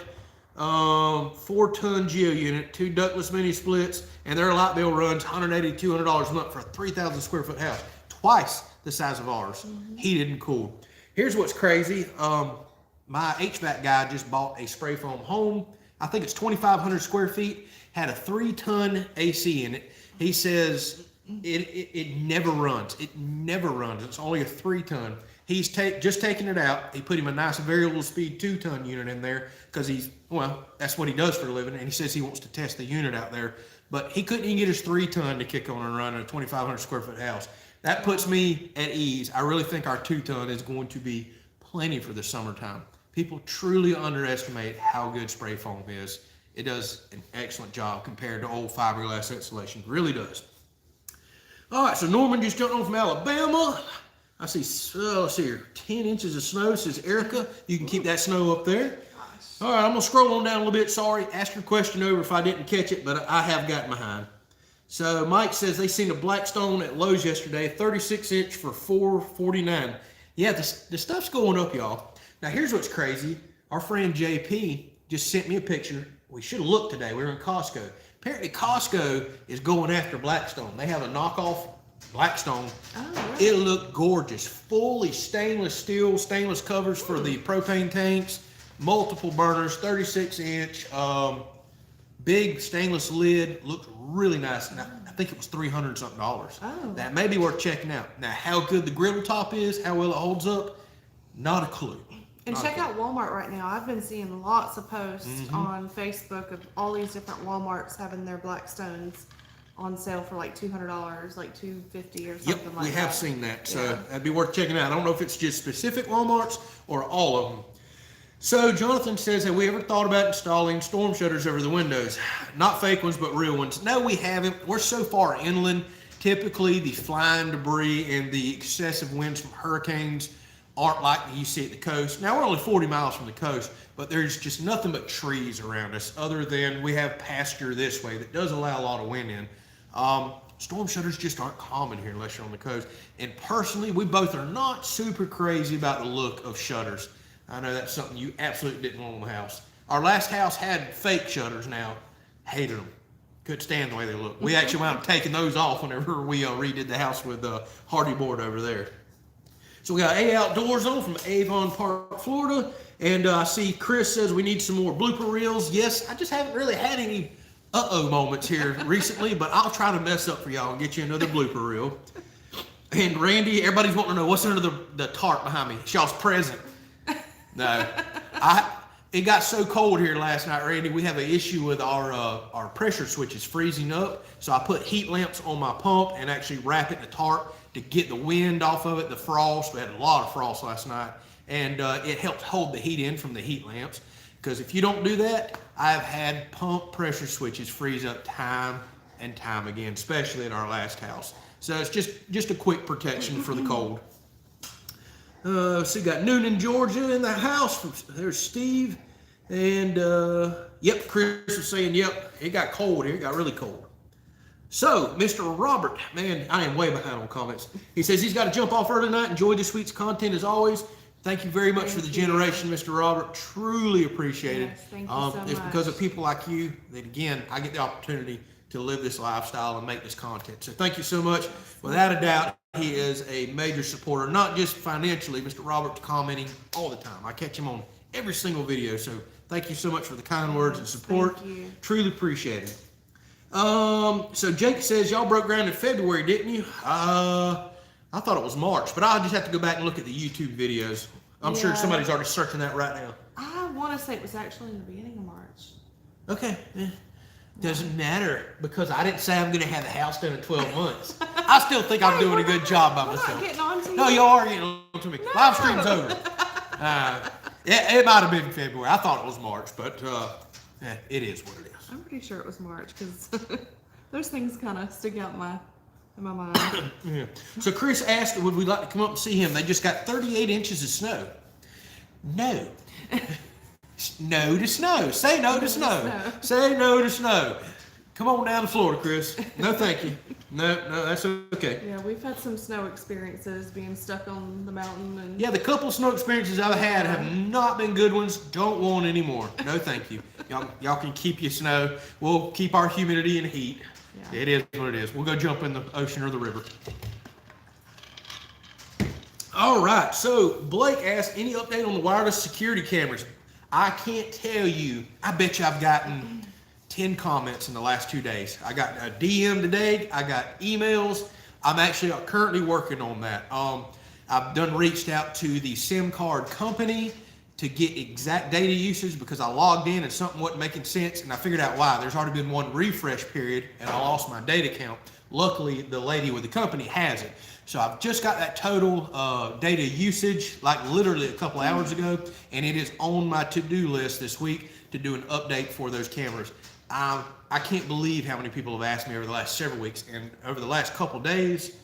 Speaker 1: 4-ton geo unit, 2 ductless mini splits, and their light bill runs $180 to $200 a month for a 3,000 square foot house. Twice the size of ours, heated and cooled. Here's what's crazy. My HVAC guy just bought a spray foam home. I think it's 2,500 square feet, had a 3-ton AC in it. He says it never runs. It never runs. It's only a 3-ton. He's just taking it out. He put him a nice variable speed 2-ton unit in there because that's what he does for a living. And he says he wants to test the unit out there. But he couldn't even get his 3-ton to kick on and run in a 2,500 square foot house. That puts me at ease. I really think our 2-ton is going to be plenty for the summertime. People truly underestimate how good spray foam is. It does an excellent job compared to old fiberglass insulation. It really does. All right, so Norman just jumped on from Alabama. I see, let's see here, 10 inches of snow, says Erica. You can keep that snow up there. All right, I'm going to scroll on down a little bit. Sorry, ask your question over if I didn't catch it, but I have gotten behind. So Mike says they seen a Blackstone at Lowe's yesterday, 36-inch for $449. Yeah, the stuff's going up, y'all. Now, here's what's crazy. Our friend JP just sent me a picture. We should have looked today. We were in Costco. Apparently, Costco is going after Blackstone. They have a knockoff Blackstone.
Speaker 2: Oh, right.
Speaker 1: It looked gorgeous. Fully stainless steel, stainless covers for the propane tanks, multiple burners, 36-inch, big stainless lid. Looked really nice. Now, I think it was $300-something.
Speaker 2: Oh.
Speaker 1: That may be worth checking out. Now, how good the griddle top is, how well it holds up, not a clue.
Speaker 2: And check out Walmart right now. I've been seeing lots of posts on Facebook of all these different Walmarts having their Blackstones on sale for like $200, like $250 or something like that.
Speaker 1: Yep, we have seen that. So
Speaker 2: Yeah.
Speaker 1: that'd be worth checking out. I don't know if it's just specific Walmarts or all of them. So Jonathan says, have we ever thought about installing storm shutters over the windows? Not fake ones, but real ones. No, we haven't. We're so far inland. Typically, the flying debris and the excessive winds from hurricanes aren't like you see at the coast. Now, we're only 40 miles from the coast, but there's just nothing but trees around us other than we have pasture this way that does allow a lot of wind in. Storm shutters just aren't common here unless you're on the coast. And personally, we both are not super crazy about the look of shutters. I know that's something you absolutely didn't want in the house. Our last house had fake shutters now. Hated them. Couldn't stand the way they looked. We actually wound up taking those off whenever we redid the house with Hardy board over there. So we got A Outdoors on from Avon Park, Florida. And I see Chris says we need some more blooper reels. Yes, I just haven't really had any uh-oh moments here recently, but I'll try to mess up for y'all and get you another blooper reel. And Randy, everybody's wanting to know what's under the tarp behind me. It's y'all's present. No, it got so cold here last night, Randy. We have an issue with our pressure switches freezing up. So I put heat lamps on my pump and actually wrap it in the tarp to get the wind off of it, the frost. We had a lot of frost last night, and it helps hold the heat in from the heat lamps. Because if you don't do that, I've had pump pressure switches freeze up time and time again, especially at our last house. So it's just a quick protection for the cold. So we got Noonan, Georgia in the house. There's Steve. And, yep, Chris was saying, yep, it got cold here. It got really cold. So, Mr. Robert, man, I am way behind on comments. He says he's got to jump off early tonight. Enjoy this week's content as always. Thank you very much for the generation, Mr. Robert. Truly appreciate it.
Speaker 2: Yes, thank you so
Speaker 1: It's
Speaker 2: much.
Speaker 1: because of people like you that, again, I get the opportunity to live this lifestyle and make this content. So thank you so much. Without a doubt, he is a major supporter, not just financially. Mr. Robert's commenting all the time. I catch him on every single video. So thank you so much for the kind words and support.
Speaker 2: Thank you.
Speaker 1: Truly appreciate it. So Jake says, y'all broke ground in February, didn't you? I thought it was March, but I'll just have to go back and look at the YouTube videos. I'm sure
Speaker 2: Yeah.
Speaker 1: somebody's already searching that right now.
Speaker 2: I want to say it was actually in the beginning of March.
Speaker 1: Okay. Doesn't matter because I didn't say I'm going to have the house done in 12 months. I still think I'm doing a good job by
Speaker 2: We're
Speaker 1: myself.
Speaker 2: not getting on to
Speaker 1: No, you are getting on to me.
Speaker 2: No.
Speaker 1: Live stream's over. It might have been February. I thought it was March, but it is what it is.
Speaker 2: I'm pretty sure it was March because those things kind of stick out in my mind.
Speaker 1: Yeah. So Chris asked, would we like to come up and see him? They just got 38 inches of snow. No. No to snow. Say no to snow. Say no to snow. Come on down to Florida, Chris. No, thank you. No, that's okay.
Speaker 2: Yeah, we've had some snow experiences being stuck on the mountain and
Speaker 1: Yeah, the couple snow experiences I've had have not been good ones. Don't want any more. No, thank you. Y'all can keep your snow. We'll keep our humidity and heat.
Speaker 2: Yeah.
Speaker 1: It is what it is. We'll go jump in the ocean or the river. All right, so Blake asked, any update on the wireless security cameras? I can't tell you. I bet you I've gotten 10 comments in the last 2 days. I got a DM today. I got emails. I'm actually currently working on that. I've reached out to the SIM card company to get exact data usage because I logged in and something wasn't making sense, and I figured out why. There's already been one refresh period and I lost my data count. Luckily, the lady with the company has it. So I've just got that total data usage like literally a couple hours ago, and it is on my to-do list this week to do an update for those cameras. I can't believe how many people have asked me over the last several weeks, and over the last couple days,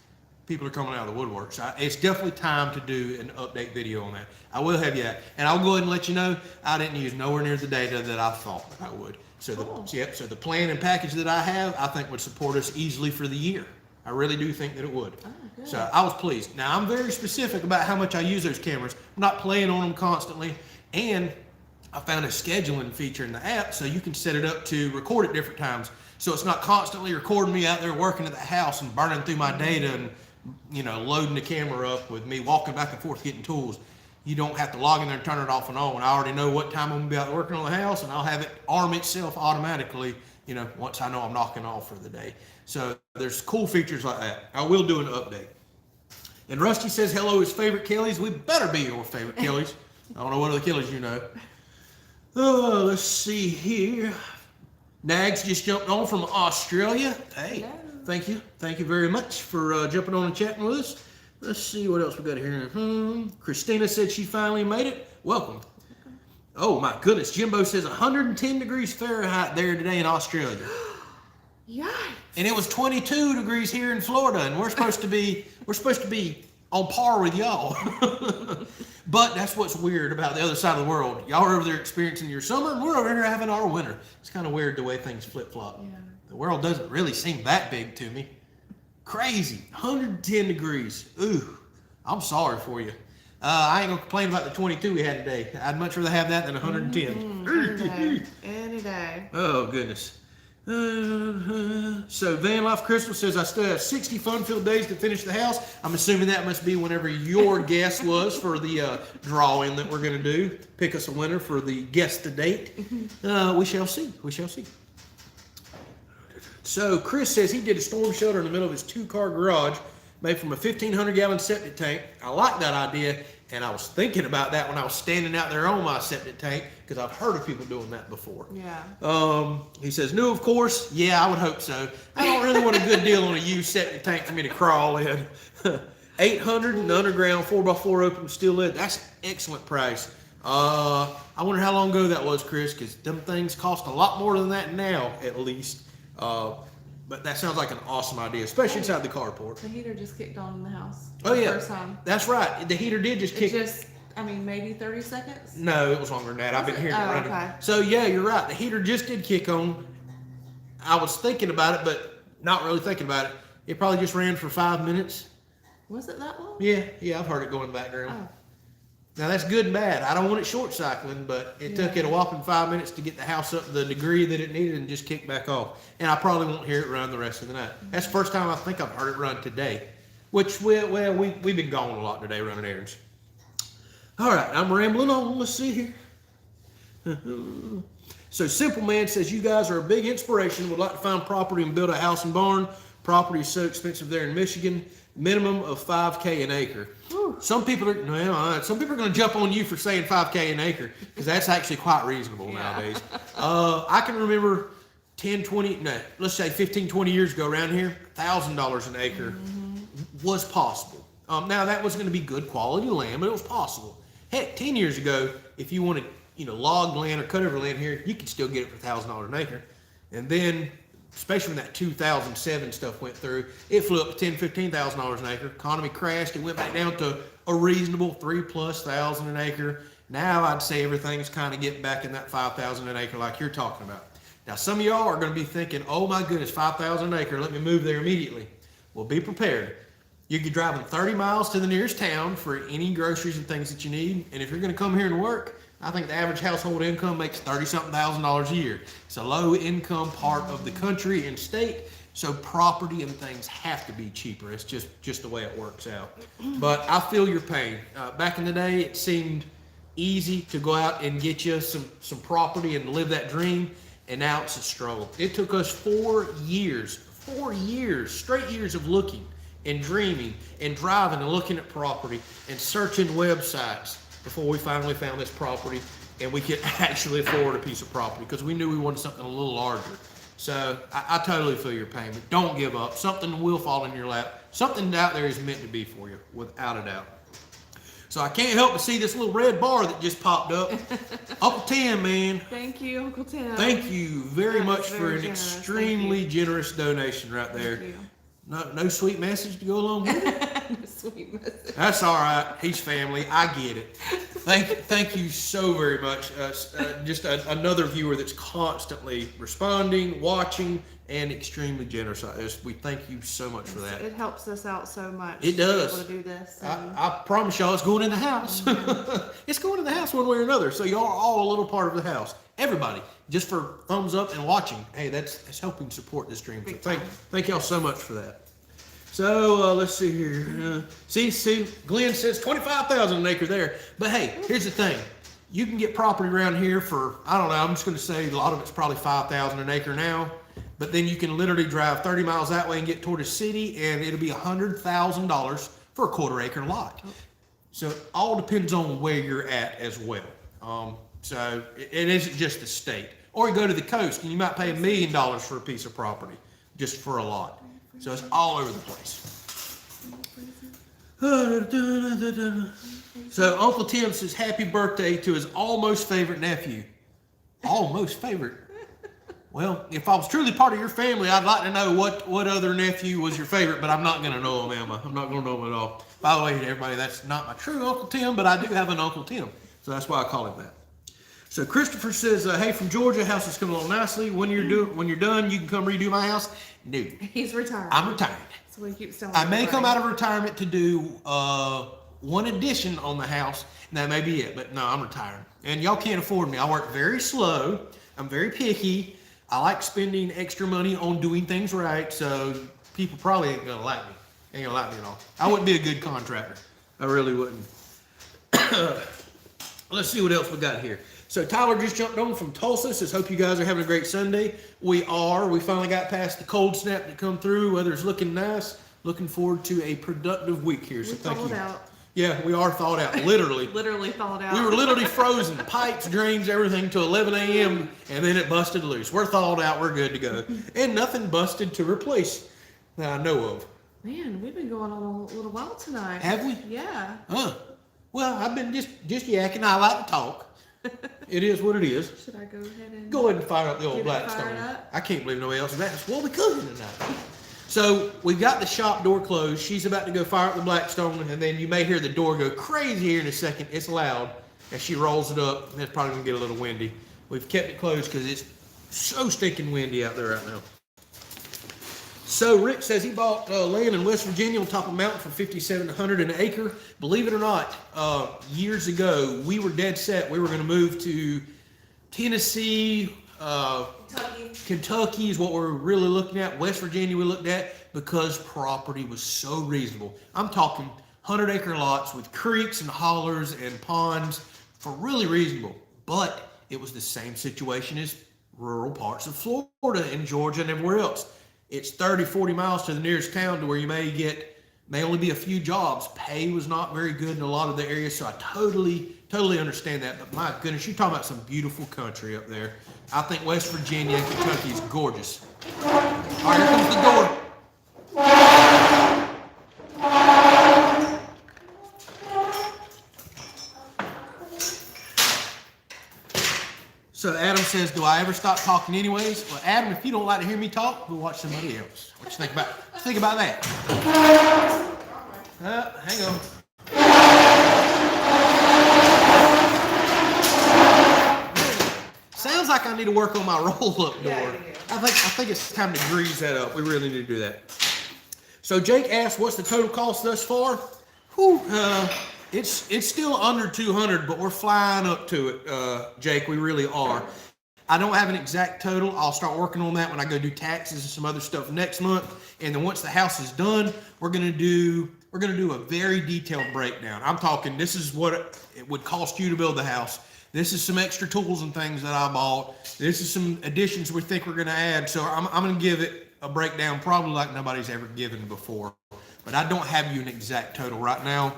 Speaker 1: people are coming out of the woodwork. So it's definitely time to do an update video on that. I will have you that. And I'll go ahead and let you know, I didn't use nowhere near the data that I thought that I would. So
Speaker 2: cool.
Speaker 1: So the plan and package that I have, I think would support us easily for the year. I really do think that it would.
Speaker 2: Oh, good.
Speaker 1: So I was pleased. Now I'm very specific about how much I use those cameras. I'm not playing on them constantly. And I found a scheduling feature in the app so you can set it up to record at different times. So it's not constantly recording me out there working at the house and burning through my data and, you know, loading the camera up with me walking back and forth getting tools. You don't have to log in there and turn it off and on. I already know what time I'm gonna be out there working on the house, and I'll have it arm itself automatically, you know, once I know I'm knocking off for the day. So there's cool features like that. I will do an update. And Rusty says, hello, his favorite Kelleys. We better be your favorite Kelleys. I don't know what other Kelleys you know. Oh, let's see here. Nags just jumped on from Australia. Hey,
Speaker 2: Hello.
Speaker 1: Thank you. Thank you very much for jumping on and chatting with us. Let's see what else we got here. Christina said she finally made it. Welcome. Oh my goodness. Jimbo says 110 degrees Fahrenheit there today in Australia.
Speaker 2: Yikes.
Speaker 1: And it was 22 degrees here in Florida, and we're supposed to be on par with y'all. But that's what's weird about the other side of the world. Y'all are over there experiencing your summer, and we're over here having our winter. It's kind of weird the way things flip-flop.
Speaker 2: Yeah.
Speaker 1: The world doesn't really seem that big to me. Crazy. 110 degrees. Ooh, I'm sorry for you. I ain't gonna complain about the 22 we had today. I'd much rather have that than 110.
Speaker 2: Any day. Any day.
Speaker 1: Oh, goodness. So Van Life Crystal says, I still have 60 fun-filled days to finish the house. I'm assuming that must be whenever your guess was for the drawing that we're going to do. Pick us a winner for the guess to date. We shall see. We shall see. So Chris says he did a storm shelter in the middle of his 2-car garage made from a 1,500-gallon septic tank. I like that idea, and I was thinking about that when I was standing out there on my septic tank because I've heard of people doing that before.
Speaker 2: Yeah.
Speaker 1: He says, new, of course. Yeah, I would hope so. I don't really want a good deal on a used septic tank for me to crawl in. 800 and the underground 4x4 open steel lid. That's an excellent price. I wonder how long ago that was, Chris, because them things cost a lot more than that now, at least. But that sounds like an awesome idea, especially inside the carport.
Speaker 2: The heater just kicked on in the house.
Speaker 1: Oh, yeah.
Speaker 2: First time.
Speaker 1: That's right. The heater did just kick.
Speaker 2: Maybe 30 seconds?
Speaker 1: No, it was longer than that. I've been hearing it running.
Speaker 2: Okay.
Speaker 1: So, yeah, you're right. The heater just did kick on. I was thinking about it, but not really thinking about it. It probably just ran for 5 minutes.
Speaker 2: Was it that long?
Speaker 1: Yeah, I've heard it go in the background.
Speaker 2: Oh.
Speaker 1: Now, that's good and bad. I don't want it short cycling, but it took it a whopping 5 minutes to get the house up to the degree that it needed and just kick back off. And I probably won't hear it run the rest of the night. That's the first time I think I've heard it run today, which, we've been gone a lot today running errands. All right, I'm rambling on. Let's see here. So Simple Man says, you guys are a big inspiration. Would like to find property and build a house and barn. Property is so expensive there in Michigan. Minimum of $5K an acre.
Speaker 2: Whew.
Speaker 1: Some people are going to jump on you for saying $5K an acre because that's actually quite reasonable nowadays. I can remember 15, 20 years ago around here, $1,000 an acre was possible. Now that was going to be good quality land, but it was possible. Heck, 10 years ago, if you wanted, logged land or cut over land here, you could still get it for $1,000 an acre. And then, especially when that 2007 stuff went through, it flew up to $10,000, $15,000 an acre. Economy crashed. It went back down to a reasonable $3,000+ an acre. Now I'd say everything's kind of getting back in that $5,000 an acre like you're talking about. Now some of y'all are going to be thinking, oh my goodness, $5,000 an acre, let me move there immediately. Well, be prepared. You'll be driving 30 miles to the nearest town for any groceries and things that you need. And if you're going to come here and work, I think the average household income makes $30-something thousand a year. It's a low income part of the country and state, So property and things have to be cheaper. It's just the way it works out. But I feel your pain. Back in the day, it seemed easy to go out and get you some property and live that dream, and now it's a struggle. It took us 4 years, straight years of looking and dreaming and driving and looking at property and searching websites before we finally found this property and we could actually afford a piece of property, because we knew we wanted something a little larger. So I totally feel your pain, but don't give up. Something will fall in your lap. Something out there is meant to be for you, without a doubt. So I can't help but see this little red bar that just popped up. Uncle Tim, man.
Speaker 2: Thank you, Uncle Tim.
Speaker 1: Thank you very
Speaker 2: That
Speaker 1: much
Speaker 2: was
Speaker 1: for
Speaker 2: very
Speaker 1: an
Speaker 2: generous.
Speaker 1: extremely generous donation right there.
Speaker 2: Thank you.
Speaker 1: No sweet message to go along with it?
Speaker 2: Sweet message.
Speaker 1: That's all right. He's family. I get it. Thank you so very much. Just another viewer that's constantly responding, watching, and extremely generous. We thank you so much for that.
Speaker 2: It helps us out so much.
Speaker 1: It does.
Speaker 2: To be able to do this. And
Speaker 1: I promise y'all, it's going in the house. It's going in the house one way or another. So y'all are all a little part of the house. Everybody, just for thumbs up and watching. Hey, that's helping support this dream. So thank y'all so much for that. So let's see here. See, Glenn says 25,000 an acre there. But hey, here's the thing: you can get property around here for, I don't know, I'm just going to say a lot of it's probably 5,000 an acre now. But then you can literally drive 30 miles that way and get toward a city, and it'll be $100,000 for a quarter-acre lot. So it all depends on where you're at as well. So it isn't just the state. Or you go to the coast and you might pay $1 million for a piece of property just for a lot. So it's all over the place. So Uncle Tim says happy birthday to his almost favorite nephew. Almost favorite. Well, if I was truly part of your family, I'd like to know what other nephew was your favorite, but I'm not going to know him, am I? I'm not going to know him at all. By the way, everybody, that's not my true Uncle Tim, but I do have an Uncle Tim. So that's why I call him that. So Christopher says, hey, from Georgia, house is coming along nicely. When you're done, you can come redo my house. No.
Speaker 2: he's retired.
Speaker 1: I'm retired.
Speaker 2: That's what he keeps telling
Speaker 1: I may come
Speaker 2: everybody.
Speaker 1: out of retirement to do one addition on the house, and that may be it. But no, I'm retired. And y'all can't afford me. I work very slow. I'm very picky. I like spending extra money on doing things right, so people probably ain't gonna like me. Ain't gonna like me at all. I wouldn't be a good contractor. I really wouldn't. Let's see what else we got here. So Tyler just jumped on from Tulsa. Says, hope you guys are having a great Sunday. We are. We finally got past the cold snap that come through. Weather's looking nice. Looking forward to a productive week here. So thank you.
Speaker 2: Out.
Speaker 1: Yeah, we are thawed out, literally.
Speaker 2: Literally thawed out.
Speaker 1: We were literally frozen, pipes, drains, everything till 11 a.m. and then it busted loose. We're thawed out, we're good to go. And nothing busted to replace that I know of.
Speaker 2: Man, we've been going on a little while tonight.
Speaker 1: Have we?
Speaker 2: Yeah.
Speaker 1: Well, I've been just yakking. I like to talk. It is what it is.
Speaker 2: Should I go ahead and
Speaker 1: Go ahead and fire up the old
Speaker 2: get it
Speaker 1: Blackstone.
Speaker 2: fired up?
Speaker 1: I can't believe nobody else is asked. What are we cooking tonight? So we've got the shop door closed. She's about to go fire up the Blackstone, and then you may hear the door go crazy here in a second. It's loud as she rolls it up. And it's probably gonna get a little windy. We've kept it closed because it's so stinking windy out there right now. So Rick says he bought land in West Virginia on top of a mountain for $5,700 an acre. Believe it or not, years ago we were dead set. We were going to move to Tennessee, Kentucky is what we're really looking at. West Virginia we looked at because property was so reasonable. I'm talking 100-acre lots with creeks and hollers and ponds for really reasonable. But it was the same situation as rural parts of Florida and Georgia and everywhere else. It's 30, 40 miles to the nearest town to where you may only be a few jobs. Pay was not very good in a lot of the areas, so I totally understand that. But my goodness, you're talking about some beautiful country up there. I think West Virginia and Kentucky is gorgeous. All right, here comes the door. So Adam says, do I ever stop talking anyways? Well, Adam, if you don't like to hear me talk, we'll watch somebody else. What you think about that? Hang on. Sounds like I need to work on my roll-up door.
Speaker 2: Yeah,
Speaker 1: I think it's time to grease that up. We really need to do that. So Jake asked, what's the total cost thus far? Whew, it's still under 200, but we're flying up to it, Jake. We really are. I don't have an exact total. I'll start working on that when I go do taxes and some other stuff next month. And then once the house is done, we're gonna do a very detailed breakdown. I'm talking, this is what it would cost you to build the house. This is some extra tools and things that I bought. This is some additions we think we're gonna add. So I'm gonna give it a breakdown probably like nobody's ever given before. But I don't have you an exact total right now.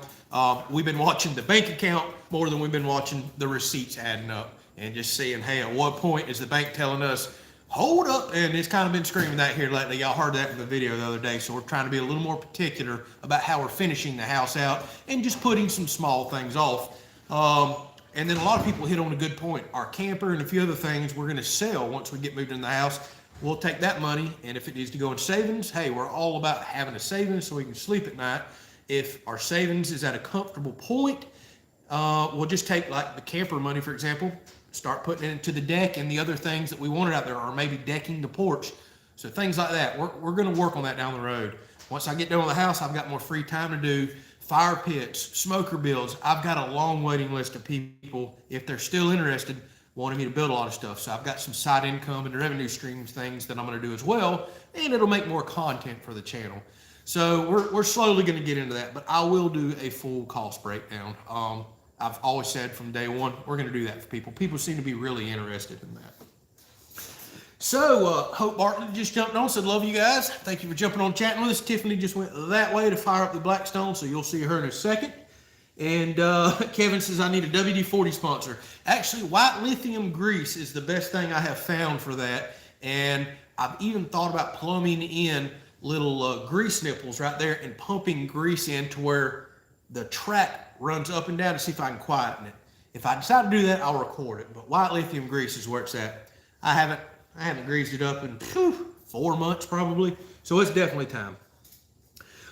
Speaker 1: We've been watching the bank account more than we've been watching the receipts adding up and just seeing, hey, at what point is the bank telling us, hold up? And it's kind of been screaming that here lately. Y'all heard that in the video the other day. So we're trying to be a little more particular about how we're finishing the house out and just putting some small things off. And then a lot of people hit on a good point. Our camper and a few other things we're going to sell once we get moved in the house. We'll take that money, and if it needs to go in savings, hey, we're all about having a savings so we can sleep at night. If our savings is at a comfortable point, we'll just take like the camper money, for example, start putting it into the deck and the other things that we wanted out there, or maybe decking the porch. So things like that. We're going to work on that down the road. Once I get done with the house, I've got more free time to do fire pits, smoker builds. I've got a long waiting list of people, if they're still interested, wanting me to build a lot of stuff. So I've got some side income and revenue streams things that I'm going to do as well, and it'll make more content for the channel. So we're slowly going to get into that, but I will do a full cost breakdown. I've always said from day one, we're going to do that for people. People seem to be really interested in that. So Hope Bartlett just jumped on, said love you guys. Thank you for jumping on chatting with us. Tiffany just went that way to fire up the Blackstone, so you'll see her in a second. And Kevin says, I need a WD-40 sponsor. Actually, white lithium grease is the best thing I have found for that. And I've even thought about plumbing in little grease nipples right there and pumping grease in to where the track runs up and down to see if I can quieten it. If I decide to do that, I'll record it. But white lithium grease is where it's at. I haven't greased it up in 4 months probably. So it's definitely time.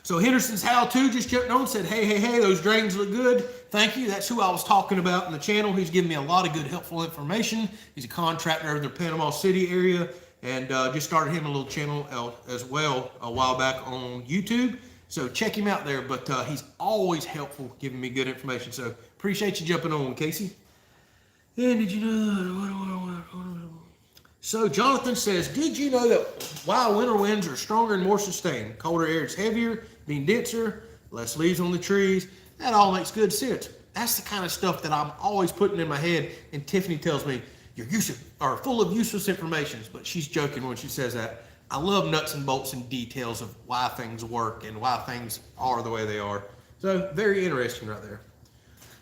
Speaker 1: So Henderson's how-to just jumped on and said, hey, those drains look good. Thank you. That's who I was talking about in the channel. He's given me a lot of good, helpful information. He's a contractor in the Panama City area, and just started him a little channel as well a while back on YouTube. So check him out there, but he's always helpful, giving me good information. So appreciate you jumping on, Casey. And did you know... So Jonathan says, did you know that while winter winds are stronger and more sustained, colder air is heavier, being denser, less leaves on the trees? That all makes good sense. That's the kind of stuff that I'm always putting in my head, and Tiffany tells me, you're full of useless information, but she's joking when she says that. I love nuts and bolts and details of why things work and why things are the way they are. So very interesting right there.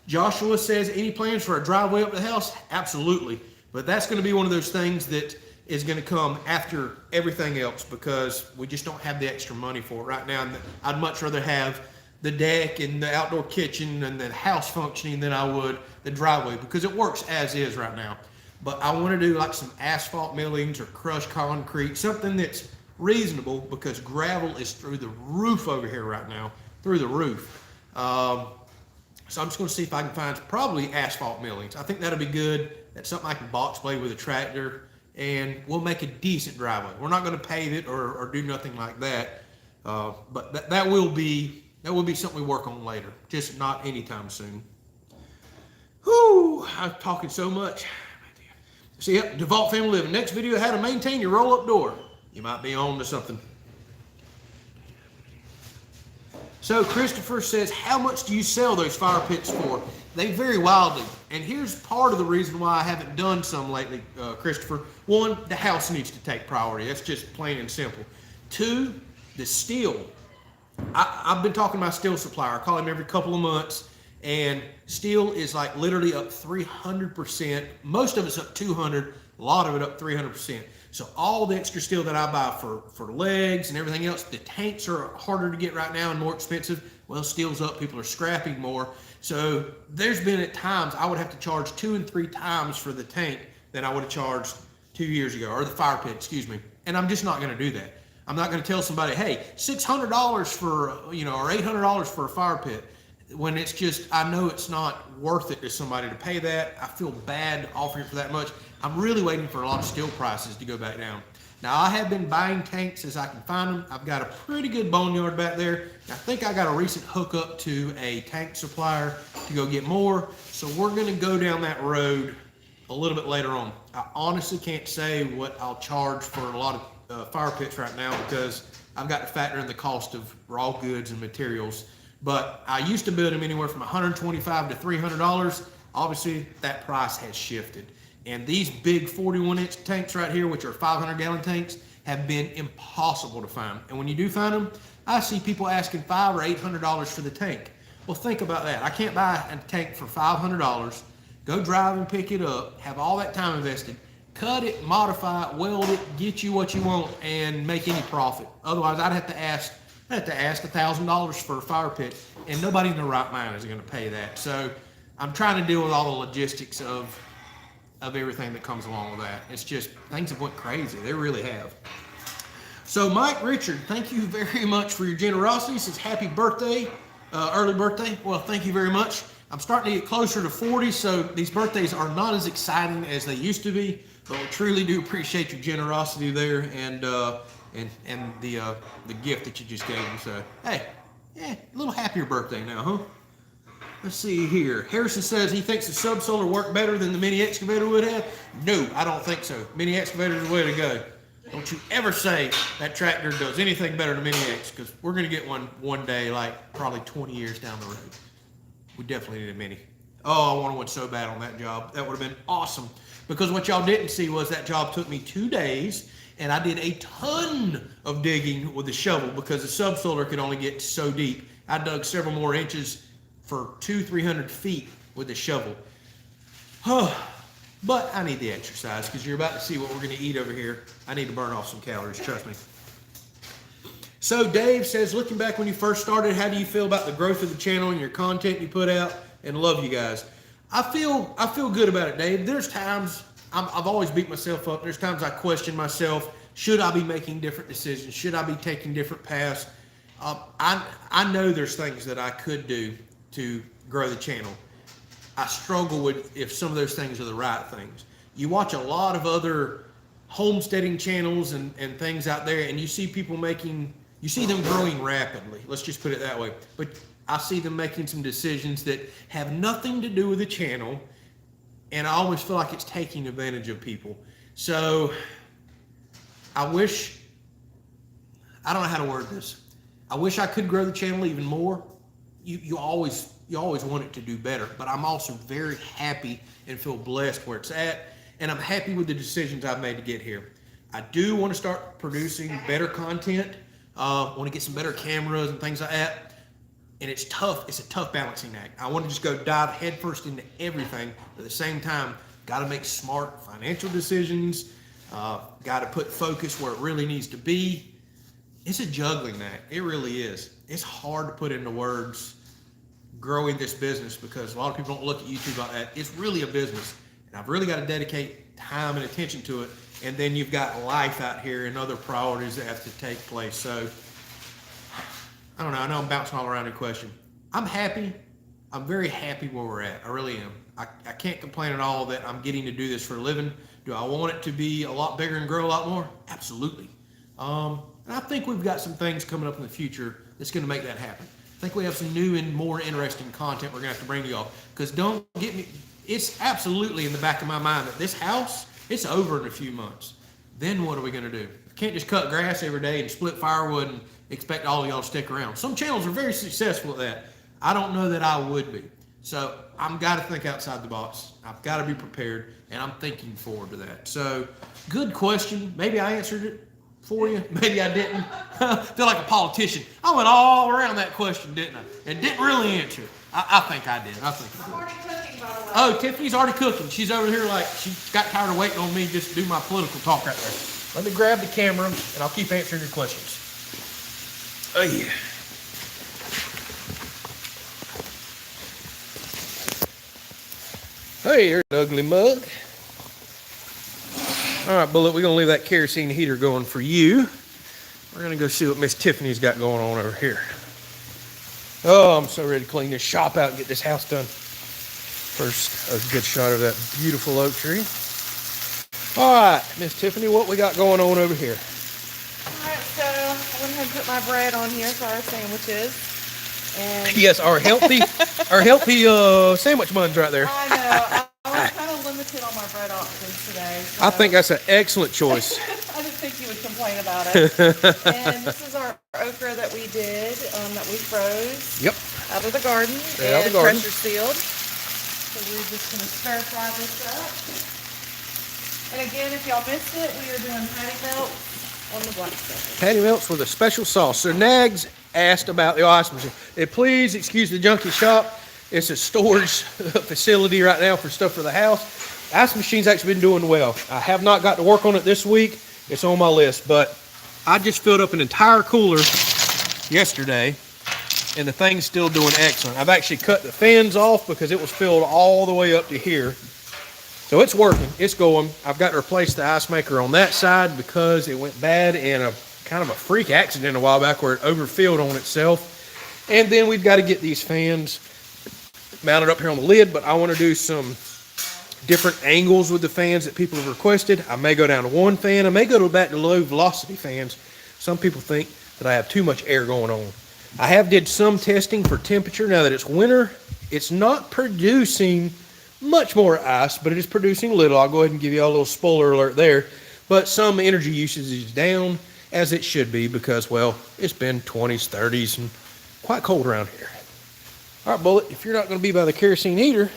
Speaker 1: Joshua says, any plans for a driveway up the house? Absolutely. But that's going to be one of those things that is going to come after everything else because we just don't have the extra money for it right now. And I'd much rather have the deck and the outdoor kitchen and the house functioning than I would the driveway because it works as is right now. But I want to do like some asphalt millings or crushed concrete, something that's reasonable because gravel is through the roof over here right now, through the roof. So I'm just going to see if I can find probably asphalt millings. I think that'll be good. That's something I can box blade with a tractor, and we'll make a decent driveway. We're not going to pave it or do nothing like that, but that will be something we work on later, just not anytime soon. Whew, I'm talking so much. See, yep, Devault Family Living. Next video, how to maintain your roll-up door. You might be on to something. So Christopher says, how much do you sell those fire pits for? They vary wildly. And here's part of the reason why I haven't done some lately, Christopher. One, the house needs to take priority. That's just plain and simple. Two, the steel. I've been talking to my steel supplier. I call him every couple of months. And steel is like literally up 300%. Most of it's up 200, a lot of it up 300%. So all the extra steel that I buy for legs and everything else, the tanks are harder to get right now and more expensive. Well, steel's up, people are scrapping more. So there's been at times I would have to charge 2 and 3 times for the tank than I would have charged 2 years ago, or the fire pit, excuse me. And I'm just not gonna do that. I'm not gonna tell somebody, hey, $600 for, or $800 for a fire pit. When it's just, I know it's not worth it to somebody to pay that. I feel bad offering it for that much. I'm really waiting for a lot of steel prices to go back down. Now, I have been buying tanks as I can find them. I've got a pretty good boneyard back there. I think I got a recent hookup to a tank supplier to go get more. So we're gonna go down that road a little bit later on. I honestly can't say what I'll charge for a lot of fire pits right now because I've got to factor in the cost of raw goods and materials. But I used to build them anywhere from $125 to $300. Obviously, that price has shifted. And these big 41-inch tanks right here, which are 500-gallon tanks, have been impossible to find. And when you do find them, I see people asking $500 or $800 for the tank. Well, think about that. I can't buy a tank for $500, go drive and pick it up, have all that time invested, cut it, modify it, weld it, get you what you want, and make any profit. Otherwise, I'd have to ask $1,000 for a fire pit, and nobody in their right mind is going to pay that. So I'm trying to deal with all the logistics of everything that comes along with that. It's just, things have went crazy. They really have. So Mike Richard, thank you very much for your generosity. Says happy birthday, early birthday. Well, thank you very much. I'm starting to get closer to 40, so these birthdays are not as exciting as they used to be, but we truly do appreciate your generosity there and the gift that you just gave me. So, hey, yeah, a little happier birthday now, huh? Let's see here. Harrison says he thinks the subsolar worked better than the mini excavator would have. No, I don't think so. Mini excavator is the way to go. Don't you ever say that tractor does anything better than mini X, because we're going to get one day, like probably 20 years down the road. We definitely need a mini. Oh, I wanted one so bad on that job. That would have been awesome. Because what y'all didn't see was that job took me 2 days, and I did a ton of digging with the shovel because the subsolar could only get so deep. I dug several more inches for 200-300 feet with the shovel. But I need the exercise because you're about to see what we're going to eat over here. I need to burn off some calories, trust me. So Dave says, looking back when you first started, how do you feel about the growth of the channel and your content you put out? And love you guys. I feel good about it, Dave. There's times I've always beat myself up. There's times I question myself. Should I be making different decisions? Should I be taking different paths? I know there's things that I could do to grow the channel. I struggle with if some of those things are the right things. You watch a lot of other homesteading channels and things out there, and you see people you see them growing rapidly. Let's just put it that way. But I see them making some decisions that have nothing to do with the channel, and I always feel like it's taking advantage of people. So I don't know how to word this. I wish I could grow the channel even more. You always want it to do better, but I'm also very happy and feel blessed where it's at, and I'm happy with the decisions I've made to get here. I do want to start producing better content. Want to get some better cameras and things like that, and it's tough. It's a tough balancing act. I want to just go dive headfirst into everything, but at the same time, got to make smart financial decisions. Got to put focus where it really needs to be. It's a juggling act. It really is. It's hard to put into words growing this business because a lot of people don't look at YouTube like that. It's really a business, and I've really got to dedicate time and attention to it. And then you've got life out here and other priorities that have to take place. So I don't know. I know I'm bouncing all around your question. I'm happy. I'm very happy where we're at. I really am. I can't complain at all that I'm getting to do this for a living. Do I want it to be a lot bigger and grow a lot more? Absolutely. And I think we've got some things coming up in the future that's going to make that happen. I think we have some new and more interesting content we're going to have to bring to y'all. Because don't get me, it's absolutely in the back of my mind that this house, it's over in a few months. Then what are we going to do? I can't just cut grass every day and split firewood and expect all of y'all to stick around. Some channels are very successful at that. I don't know that I would be. So I've got to think outside the box. I've got to be prepared, and I'm thinking forward to that. So good question. Maybe I answered it for you. Maybe I didn't. Feel like a politician. I went all around that question, didn't I? And didn't really answer it. I think I did.
Speaker 2: I'm already cooking, by the way.
Speaker 1: Oh, Tiffany's already cooking. She's over here like she got tired of waiting on me just to do my political talk right there. Let me grab the camera, and I'll keep answering your questions. Oh, yeah. Hey, here's an ugly mug. All right, Bullet, we're going to leave that kerosene heater going for you. We're going to go see what Miss Tiffany's got going on over here. Oh, I'm so ready to clean this shop out and get this house done. First, a good shot of that beautiful oak tree. All right, Miss Tiffany, what we got going on over here?
Speaker 2: All right, so I went ahead and put my bread on here for our sandwiches. And
Speaker 1: yes, our healthy sandwich buns right there.
Speaker 2: I know. I was kind of limited hit all my bread options today.
Speaker 1: I
Speaker 2: So.
Speaker 1: think that's an excellent choice.
Speaker 2: I didn't think you would complain about it. And this is our okra that we did, that we froze.
Speaker 1: Yep.
Speaker 2: Out of the garden.
Speaker 1: Right out of the garden.
Speaker 2: Pressure sealed. So we're just going to stir fry this up. And again, if y'all missed it, we are doing patty melt on the Blackstone.
Speaker 1: Patty melts with a special sauce. So Nags asked about the ice machine. Please excuse the junkie shop. It's a storage facility right now for stuff for the house. Ice machine's actually been doing well. I have not got to work on it this week. It's on my list, but I just filled up an entire cooler yesterday, and the thing's still doing excellent. I've actually cut the fans off because it was filled all the way up to here. So it's working, it's going. I've got to replace the ice maker on that side because it went bad in a kind of a freak accident a while back where it overfilled on itself. And then we've got to get these fans mounted up here on the lid, but I want to do some different angles with the fans that people have requested. I may go down to one fan. I may go back to low velocity fans. Some people think that I have too much air going on. I have did some testing for temperature. Now that it's winter, it's not producing much more ice, but it is producing a little. I'll go ahead and give you all a little spoiler alert there. But some energy usage is down, as it should be, because, well, it's been 20s, 30s, and quite cold around here. All right, Bullet, if you're not going to be by the kerosene heater,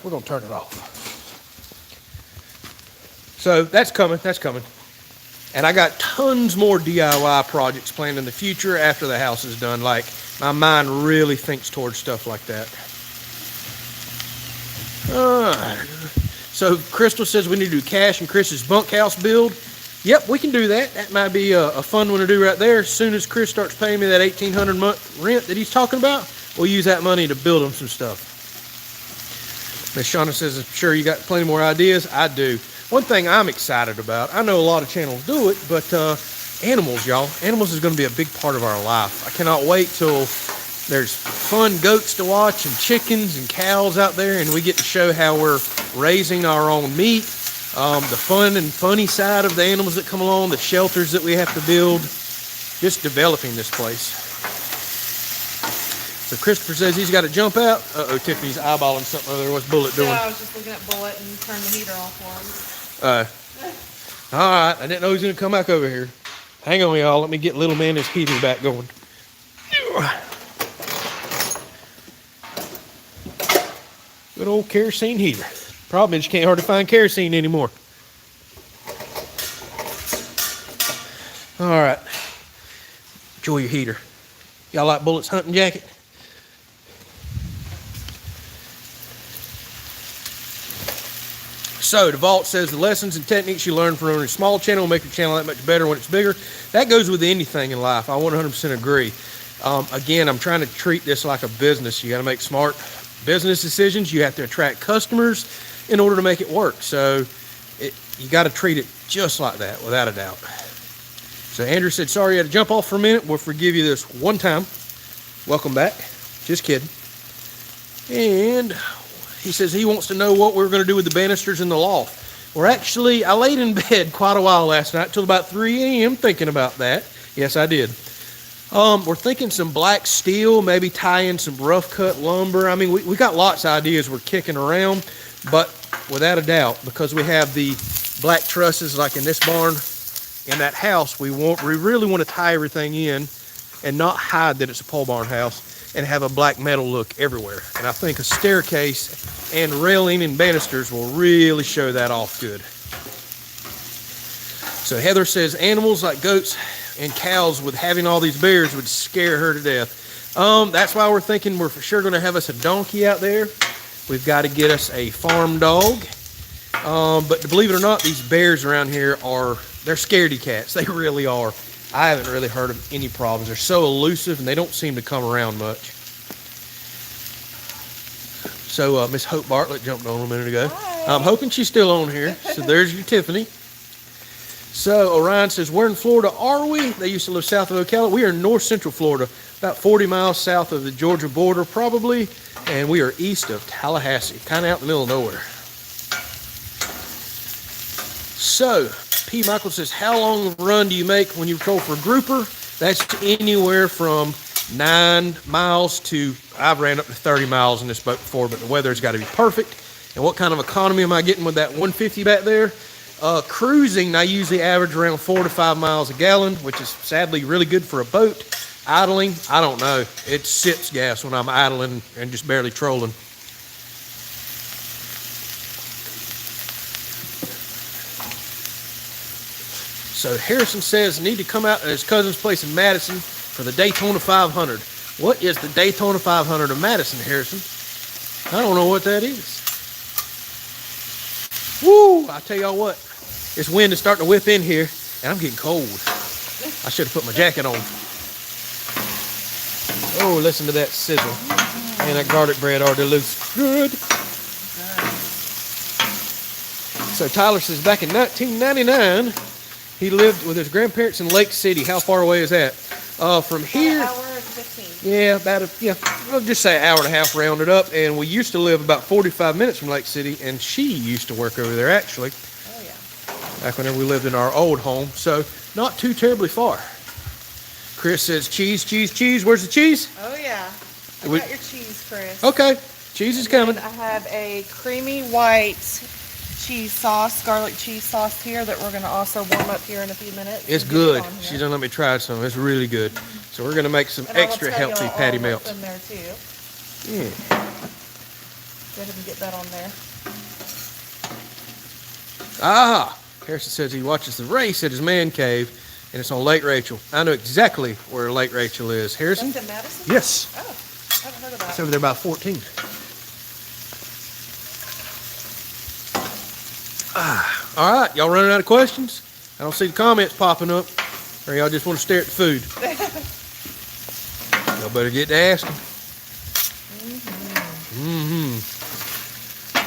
Speaker 1: we're going to turn it off. So that's coming, that's coming. And I got tons more DIY projects planned in the future after the house is done. Like, my mind really thinks towards stuff like that. So Crystal says we need to do Cash and Chris's bunkhouse build. Yep, we can do that. That might be a fun one to do right there. As soon as Chris starts paying me that $1,800 month rent that he's talking about, we'll use that money to build him some stuff. Miss Shauna says, I'm sure you got plenty more ideas. I do. One thing I'm excited about, I know a lot of channels do it, but animals, y'all. Animals is going to be a big part of our life. I cannot wait till there's fun goats to watch and chickens and cows out there, and we get to show how we're raising our own meat, the fun and funny side of the animals that come along, the shelters that we have to build, just developing this place. So Christopher says he's got to jump out. Uh-oh, Tiffany's eyeballing something over there. What's Bullet doing?
Speaker 2: Yeah, I was just looking at Bullet and turned the heater off for him.
Speaker 1: All right, I didn't know he was going to come back over here. Hang on, y'all. Let me get little man his heater back going. Good old kerosene heater. Problem is you can't hardly find kerosene anymore. All right. Enjoy your heater. Y'all like Bullet's hunting jacket? So, Devault says the lessons and techniques you learn from a small channel will make your channel that much better when it's bigger. That goes with anything in life. I 100% agree. Again, I'm trying to treat this like a business. You got to make smart business decisions. You have to attract customers in order to make it work. So, you got to treat it just like that, without a doubt. So, Andrew said, sorry you had to jump off for a minute. We'll forgive you this one time. Welcome back. Just kidding. And he says he wants to know what we're going to do with the banisters in the loft. Well, actually, I laid in bed quite a while last night, till about 3 a.m. thinking about that. Yes, I did. We're thinking some black steel, maybe tie in some rough cut lumber. I mean, we got lots of ideas we're kicking around, but without a doubt, because we have the black trusses like in this barn, in that house, we really want to tie everything in and not hide that it's a pole barn house and have a black metal look everywhere. And I think a staircase and railing and banisters will really show that off good. So Heather says animals like goats and cows with having all these bears would scare her to death. That's why we're thinking we're for sure going to have us a donkey out there. We've got to get us a farm dog. But to believe it or not, these bears around here they're scaredy cats. They really are. I haven't really heard of any problems. They're so elusive and they don't seem to come around much. So Miss Hope Bartlett jumped on a minute ago.
Speaker 2: Hi.
Speaker 1: I'm hoping she's still on here. So there's your Tiffany. So Orion says, where in Florida are we? They used to live south of Ocala. We are in north central Florida, about 40 miles south of the Georgia border probably. And we are east of Tallahassee, kind of out in the middle of nowhere. So P. Michael says, how long of a run do you make when you patrol for a grouper? That's anywhere from 9 miles to, I've ran up to 30 miles in this boat before, but the weather's got to be perfect. And what kind of economy am I getting with that 150 back there? Cruising, I usually average around 4 to 5 miles a gallon, which is sadly really good for a boat. Idling, I don't know. It sips gas when I'm idling and just barely trolling. So Harrison says need to come out at his cousin's place in Madison for the Daytona 500. What is the Daytona 500 of Madison, Harrison? I don't know what that is. Woo! I tell y'all what, this wind is starting to whip in here, and I'm getting cold. I should have put my jacket on. Oh, listen to that sizzle. Man, that garlic bread already looks good. So Tyler says back in 1999, he lived with his grandparents in Lake City. How far away is that? From here?
Speaker 2: An hour and 15.
Speaker 1: Yeah, I'll just say an hour and a half rounded up. And we used to live about 45 minutes from Lake City, and she used to work over there actually.
Speaker 2: Oh yeah.
Speaker 1: Back whenever we lived in our old home. So not too terribly far. Chris says cheese, cheese, cheese. Where's the cheese?
Speaker 2: Oh yeah. I got your cheese, Chris.
Speaker 1: Okay, cheese is coming.
Speaker 2: I have a creamy white cheese sauce, garlic cheese sauce here that we're going to also warm up here in a few minutes.
Speaker 1: It's good. She doesn't let me try some. It's really good. So we're going to make some extra healthy patty melts.
Speaker 2: In there too.
Speaker 1: Yeah.
Speaker 2: Go ahead and get that on there.
Speaker 1: Ah, Harrison says he watches the race at his man cave, and it's on Lake Rachel. I know exactly where Lake Rachel is. Harrison?
Speaker 2: That's in Madison?
Speaker 1: Yes.
Speaker 2: Oh, I haven't heard of that.
Speaker 1: It's over there about 14. All right, y'all running out of questions? I don't see the comments popping up, or y'all just want to stare at the food. Y'all better get to asking.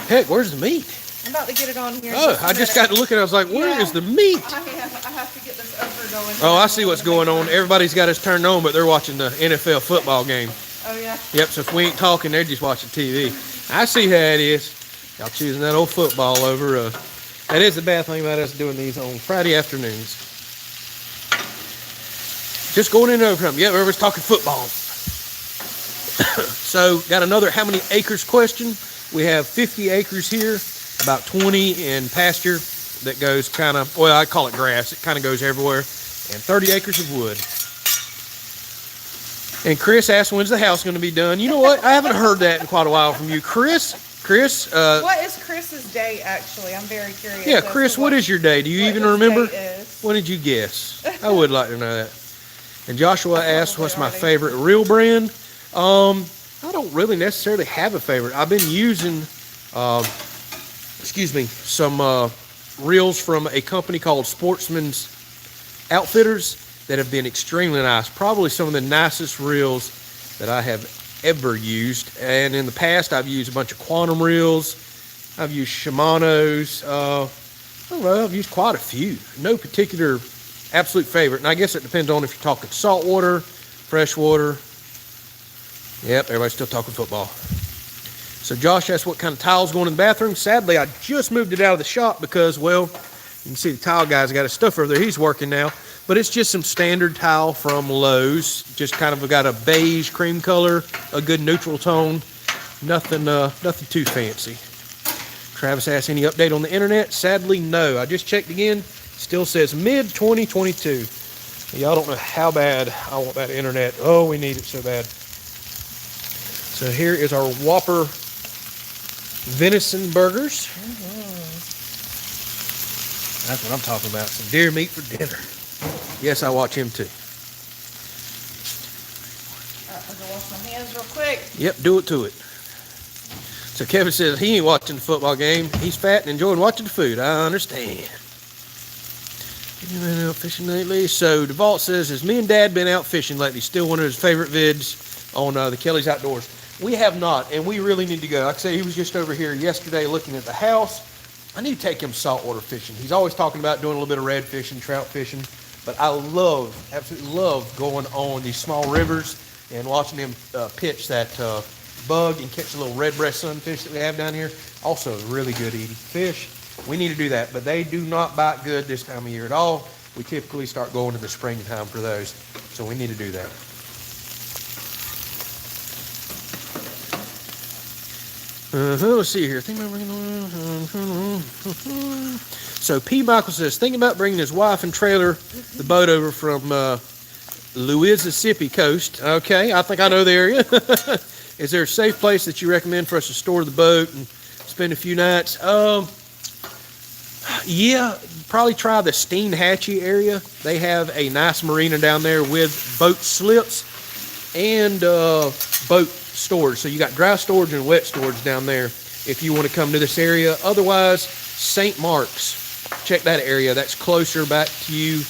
Speaker 1: Heck, where's the meat?
Speaker 2: I'm about to get it on here.
Speaker 1: Oh, I just got to look at it. I was like, where is the meat?
Speaker 2: I have to get this over going.
Speaker 1: Oh, I see what's going on. Everybody's got us turned on, but they're watching the NFL football game.
Speaker 2: Oh, yeah?
Speaker 1: Yep, so if we ain't talking, they're just watching TV. I see how it is. Y'all choosing that old football over that is the bad thing about us doing these on Friday afternoons. Just going in over them. Yep, everybody's talking football. So, got another how many acres question. We have 50 acres here, about 20 in pasture that goes kind of, well, I call it grass. It kind of goes everywhere. And 30 acres of wood. And Chris asked, when's the house going to be done? You know what? I haven't heard that in quite a while from you. Chris,
Speaker 2: what is Chris's date, actually? I'm very curious.
Speaker 1: Yeah, Chris, what is your day? Do you even remember? What did you guess? I would like to know that. And Joshua asked, what's my favorite reel brand? I don't really necessarily have a favorite. I've been using, some reels from a company called Sportsman's Outfitters that have been extremely nice. Probably some of the nicest reels that I have ever used. And in the past, I've used a bunch of Quantum reels. I've used Shimano's. I don't know, I've used quite a few. No particular absolute favorite. And I guess it depends on if you're talking saltwater, freshwater. Yep, everybody's still talking football. So Josh asked what kind of tiles going in the bathroom. Sadly, I just moved it out of the shop because, well, you can see the tile guy's got his stuff over there. He's working now. But it's just some standard tile from Lowe's. Just kind of got a beige cream color, a good neutral tone. Nothing too fancy. Travis asked, any update on the internet? Sadly, no. I just checked again. Still says mid-2022. Y'all don't know how bad I want that internet. Oh, we need it so bad. So here is our Whopper venison burgers. That's what I'm talking about. Some deer meat for dinner. Yes, I watch him too.
Speaker 2: I'm going to wash my hands real quick.
Speaker 1: Yep, do it to it. So Kevin says he ain't watching the football game. He's fat and enjoying watching the food. I understand. You been out fishing lately? So Devault says, has me and Dad been out fishing lately? Still one of his favorite vids on the Kelley's Outdoors. We have not, and we really need to go. Like I said, he was just over here yesterday looking at the house. I need to take him saltwater fishing. He's always talking about doing a little bit of red fishing, trout fishing. But I absolutely love going on these small rivers and watching them pitch that bug and catch the little red breast sunfish that we have down here. Also really good eating fish. We need to do that, but they do not bite good this time of year at all. We typically start going in the springtime for those, so we need to do that. Let's see here. So P. Michael says, thinking about bringing his wife and trailer, the boat over from Mississippi coast. Okay, I think I know the area. Is there a safe place that you recommend for us to store the boat and spend a few nights? Yeah, probably try the Steinhatchee area. They have a nice marina down there with boat slips and boat storage. So you got dry storage and wet storage down there if you want to come to this area. Otherwise, St. Mark's. Check that area. That's closer back to you.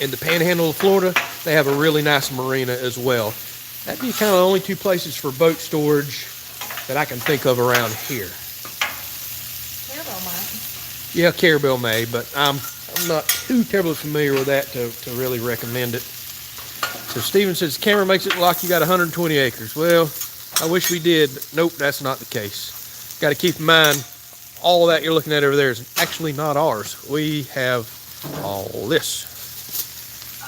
Speaker 1: In the Panhandle of Florida, they have a really nice marina as well. That'd be kind of the only two places for boat storage that I can think of around here.
Speaker 2: Carabel might.
Speaker 1: Yeah, Carabel may, but I'm not too terribly familiar with that to really recommend it. So Steven says, the camera makes it look like you got 120 acres. Well, I wish we did, but nope, that's not the case. Got to keep in mind, all that you're looking at over there is actually not ours. We have all this.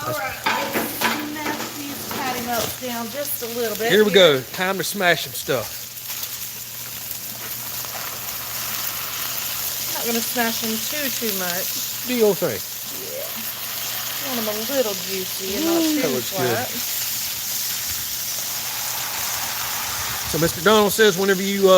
Speaker 2: All right, let's smash these patty melts down just a little bit.
Speaker 1: Here we go. Time to smash some stuff.
Speaker 2: Not going to smash them too much.
Speaker 1: Do your thing.
Speaker 2: Yeah. I want them a little juicy and not too
Speaker 1: That looks
Speaker 2: flat.
Speaker 1: good. So Mr. Donald says whenever you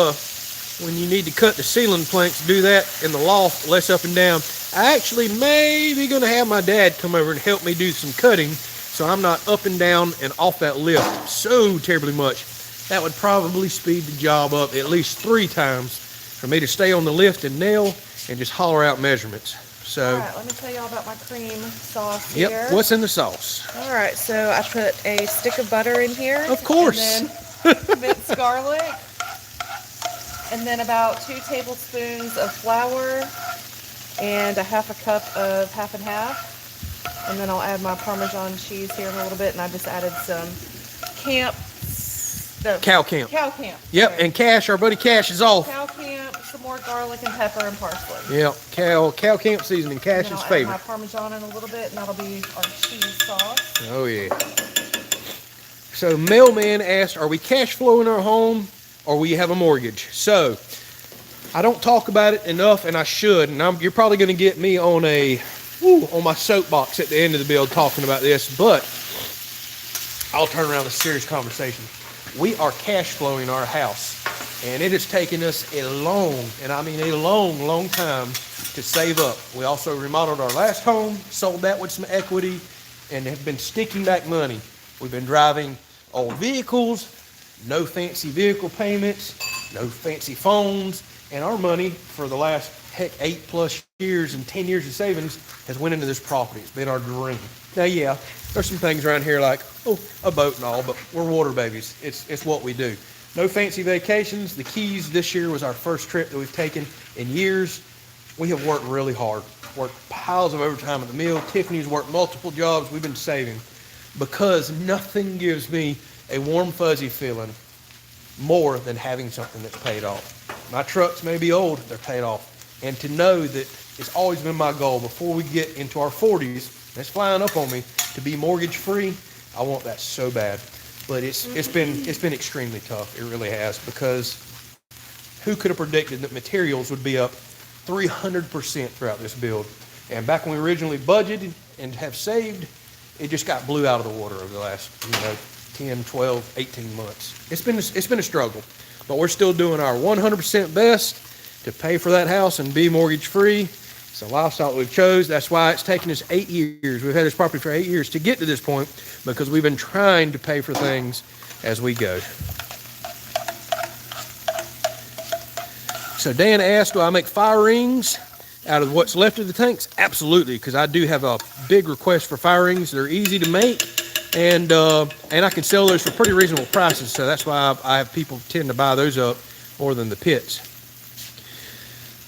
Speaker 1: when you need to cut the ceiling planks, do that in the loft, less up and down. I actually may be going to have my dad come over and help me do some cutting, so I'm not up and down and off that lift so terribly much. That would probably speed the job up at least 3 times for me to stay on the lift and nail and just holler out measurements. So,
Speaker 2: all right, let me tell y'all about my cream sauce here.
Speaker 1: yep, what's in the sauce?
Speaker 2: All right, so I put a stick of butter in here.
Speaker 1: Of course.
Speaker 2: And then minced garlic. And then about 2 tablespoons of flour and a half a cup of half and half. And then I'll add my Parmesan cheese here in a little bit. And I just added some
Speaker 1: Cow Camp.
Speaker 2: Cow Camp.
Speaker 1: Yep,
Speaker 2: Sorry.
Speaker 1: and Cash, our buddy Cash is off.
Speaker 2: Cow Camp, some more garlic and pepper and parsley.
Speaker 1: Yep, Cow Camp seasoning,
Speaker 2: And then
Speaker 1: Cash's
Speaker 2: I'll add
Speaker 1: favorite.
Speaker 2: my Parmesan in a little bit, and that'll be our cheese sauce.
Speaker 1: Oh yeah. So Mailman asked, are we cash flowing our home or we have a mortgage? So I don't talk about it enough, and I should. And you're probably going to get me on on my soapbox at the end of the build talking about this, but I'll turn around the serious conversation. We are cash flowing our house, and it has taken us a long, and I mean a long, long time to save up. We also remodeled our last home, sold that with some equity, and have been sticking back money. We've been driving old vehicles, no fancy vehicle payments, no fancy phones, and our money for the last, 8+ years and 10 years of savings has went into this property. It's been our dream. Now, yeah, there's some things around here like, a boat and all, but we're water babies. It's what we do. No fancy vacations. The Keys this year was our first trip that we've taken in years. We have worked really hard, worked piles of overtime at the mill. Tiffany's worked multiple jobs. We've been saving because nothing gives me a warm, fuzzy feeling more than having something that's paid off. My trucks may be old, they're paid off. And to know that it's always been my goal before we get into our 40s, that's flying up on me, to be mortgage free. I want that so bad. But it's been extremely tough. It really has, because who could have predicted that materials would be up 300% throughout this build? And back when we originally budgeted and have saved, it just got blew out of the water over the last 10, 12, 18 months. It's been a struggle, but we're still doing our 100% best to pay for that house and be mortgage free. It's a lifestyle that we've chose. That's why it's taken us 8 years. We've had this property for 8 years to get to this point, because we've been trying to pay for things as we go. So Dan asked, do I make fire rings out of what's left of the tanks? Absolutely, because I do have a big request for fire rings. They're easy to make, and I can sell those for pretty reasonable prices. So that's why I have people tend to buy those up more than the pits.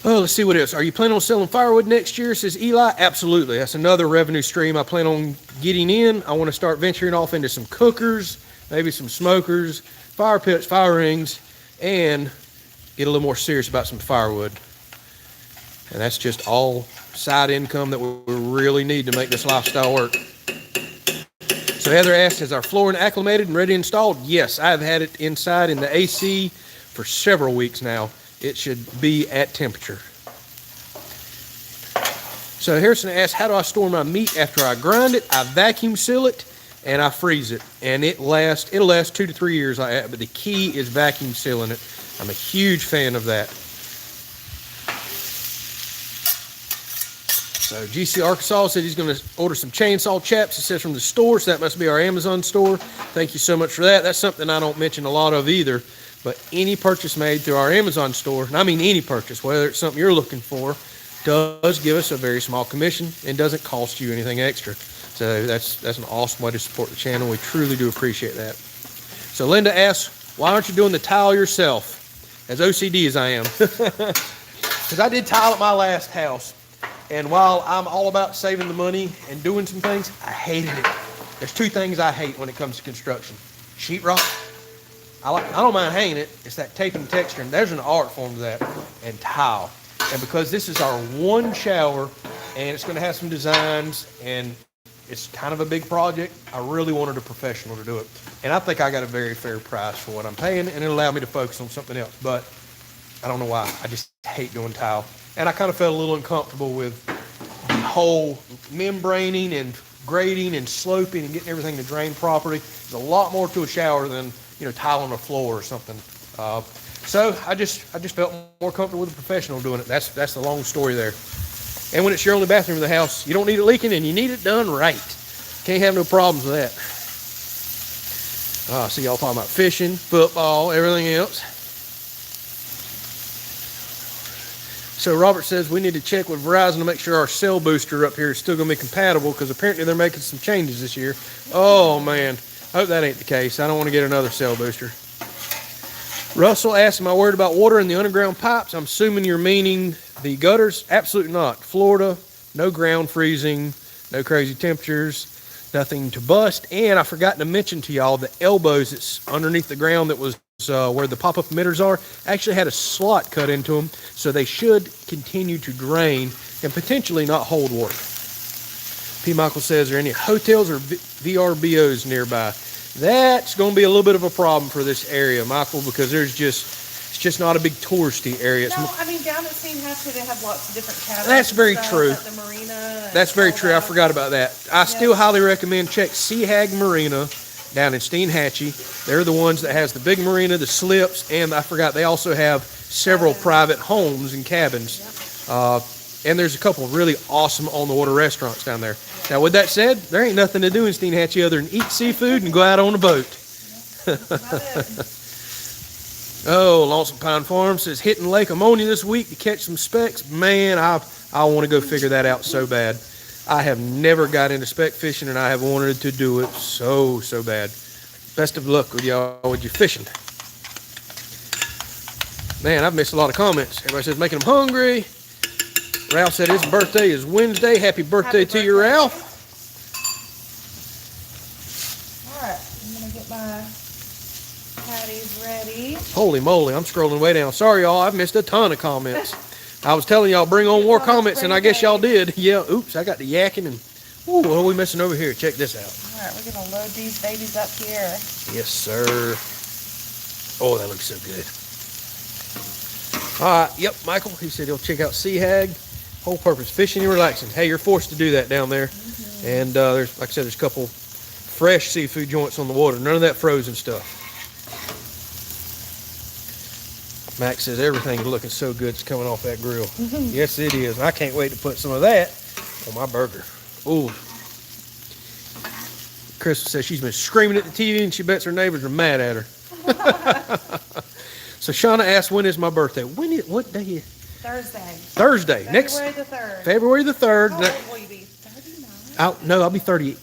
Speaker 1: Oh, let's see what else. Are you planning on selling firewood next year, says Eli? Absolutely. That's another revenue stream I plan on getting in. I want to start venturing off into some cookers, maybe some smokers, fire pits, fire rings, and get a little more serious about some firewood. And that's just all side income that we really need to make this lifestyle work. So Heather asked, is our flooring acclimated and ready installed? Yes, I've had it inside in the AC for several weeks now. It should be at temperature. So Harrison asked, how do I store my meat after I grind it? I vacuum seal it and I freeze it. And it'll last 2 to 3 years. But the key is vacuum sealing it. I'm a huge fan of that. So GC Arkansas said he's going to order some chainsaw chaps. It says from the store, so that must be our Amazon store. Thank you so much for that. That's something I don't mention a lot of either. But any purchase made through our Amazon store, and I mean any purchase, whether it's something you're looking for, does give us a very small commission and doesn't cost you anything extra. So that's an awesome way to support the channel. We truly do appreciate that. So Linda asks, why aren't you doing the tile yourself? As OCD as I am. Because I did tile at my last house. And while I'm all about saving the money and doing some things, I hated it. There's 2 things I hate when it comes to construction. Sheetrock. I don't mind hanging it. It's that tape and texture, and there's an art form to that. And tile. And because this is our one shower, and it's going to have some designs, and it's kind of a big project, I really wanted a professional to do it. And I think I got a very fair price for what I'm paying, and it'll allow me to focus on something else. But I don't know why. I just hate doing tile. And I kind of felt a little uncomfortable with the whole membraning and grading and sloping and getting everything to drain properly. There's a lot more to a shower than, tile on a floor or something. So I just felt more comfortable with a professional doing it. That's the long story there. And when it's your only bathroom in the house, you don't need it leaking and you need it done right. Can't have no problems with that. See y'all talking about fishing, football, everything else. So Robert says we need to check with Verizon to make sure our cell booster up here is still going to be compatible, because apparently they're making some changes this year. Oh man, I hope that ain't the case. I don't want to get another cell booster. Russell asked, am I worried about water in the underground pipes? I'm assuming you're meaning the gutters. Absolutely not. Florida, no ground freezing, no crazy temperatures, nothing to bust. And I forgot to mention to y'all the elbows that's underneath the ground that was where the pop-up emitters are, actually had a slot cut into them, so they should continue to drain and potentially not hold water. P. Michael says, are there any hotels or VRBOs nearby? That's going to be a little bit of a problem for this area, Michael, because it's just not a big touristy area.
Speaker 2: No, I mean, down at Steenhatchee, they have lots of different cabins.
Speaker 1: That's very true.
Speaker 2: Like the marina.
Speaker 1: That's very true. I forgot about that. I still highly recommend check Seahag Marina down in Steenhatchee. They're the ones that has the big marina, the slips, and I forgot they also have several private homes and cabins. And there's a couple of really awesome on-the-water restaurants down there. Now, with that said, there ain't nothing to do in Steenhatchee other than eat seafood and go out on a boat. Oh, Lonesome Pine Farm says hitting Lake Ammonia this week to catch some specks. Man, I want to go figure that out so bad. I have never got into speck fishing, and I have wanted to do it so bad. Best of luck with y'all with your fishing. Man, I've missed a lot of comments. Everybody says making them hungry. Ralph said his birthday is Wednesday. Happy birthday to you, Ralph.
Speaker 2: All right, I'm going to get my patties ready.
Speaker 1: Holy moly, I'm scrolling way down. Sorry, y'all. I've missed a ton of comments. I was telling y'all bring on more comments, and I guess y'all did. Yeah, oops, I got the yakking, and ooh, what are we missing over here? Check this out.
Speaker 2: All right, we're going to load these babies up here.
Speaker 1: Yes, sir. Oh, that looks so good. All right, yep, Michael, he said he'll check out Seahag. Whole purpose, fishing and relaxing. Hey, you're forced to do that down there. Mm-hmm. And there's, like I said, there's a couple fresh seafood joints on the water. None of that frozen stuff. Max says everything's looking so good it's coming off that grill. Mm-hmm. Yes, it is. I can't wait to put some of that on my burger. Ooh. Crystal says she's been screaming at the TV and she bets her neighbors are mad at her. So Shauna asked, when is my birthday? What day is
Speaker 2: Thursday.
Speaker 1: Thursday.
Speaker 2: February the 3rd.
Speaker 1: February the 3rd.
Speaker 2: How old will you be? 39?
Speaker 1: No, I'll be 38.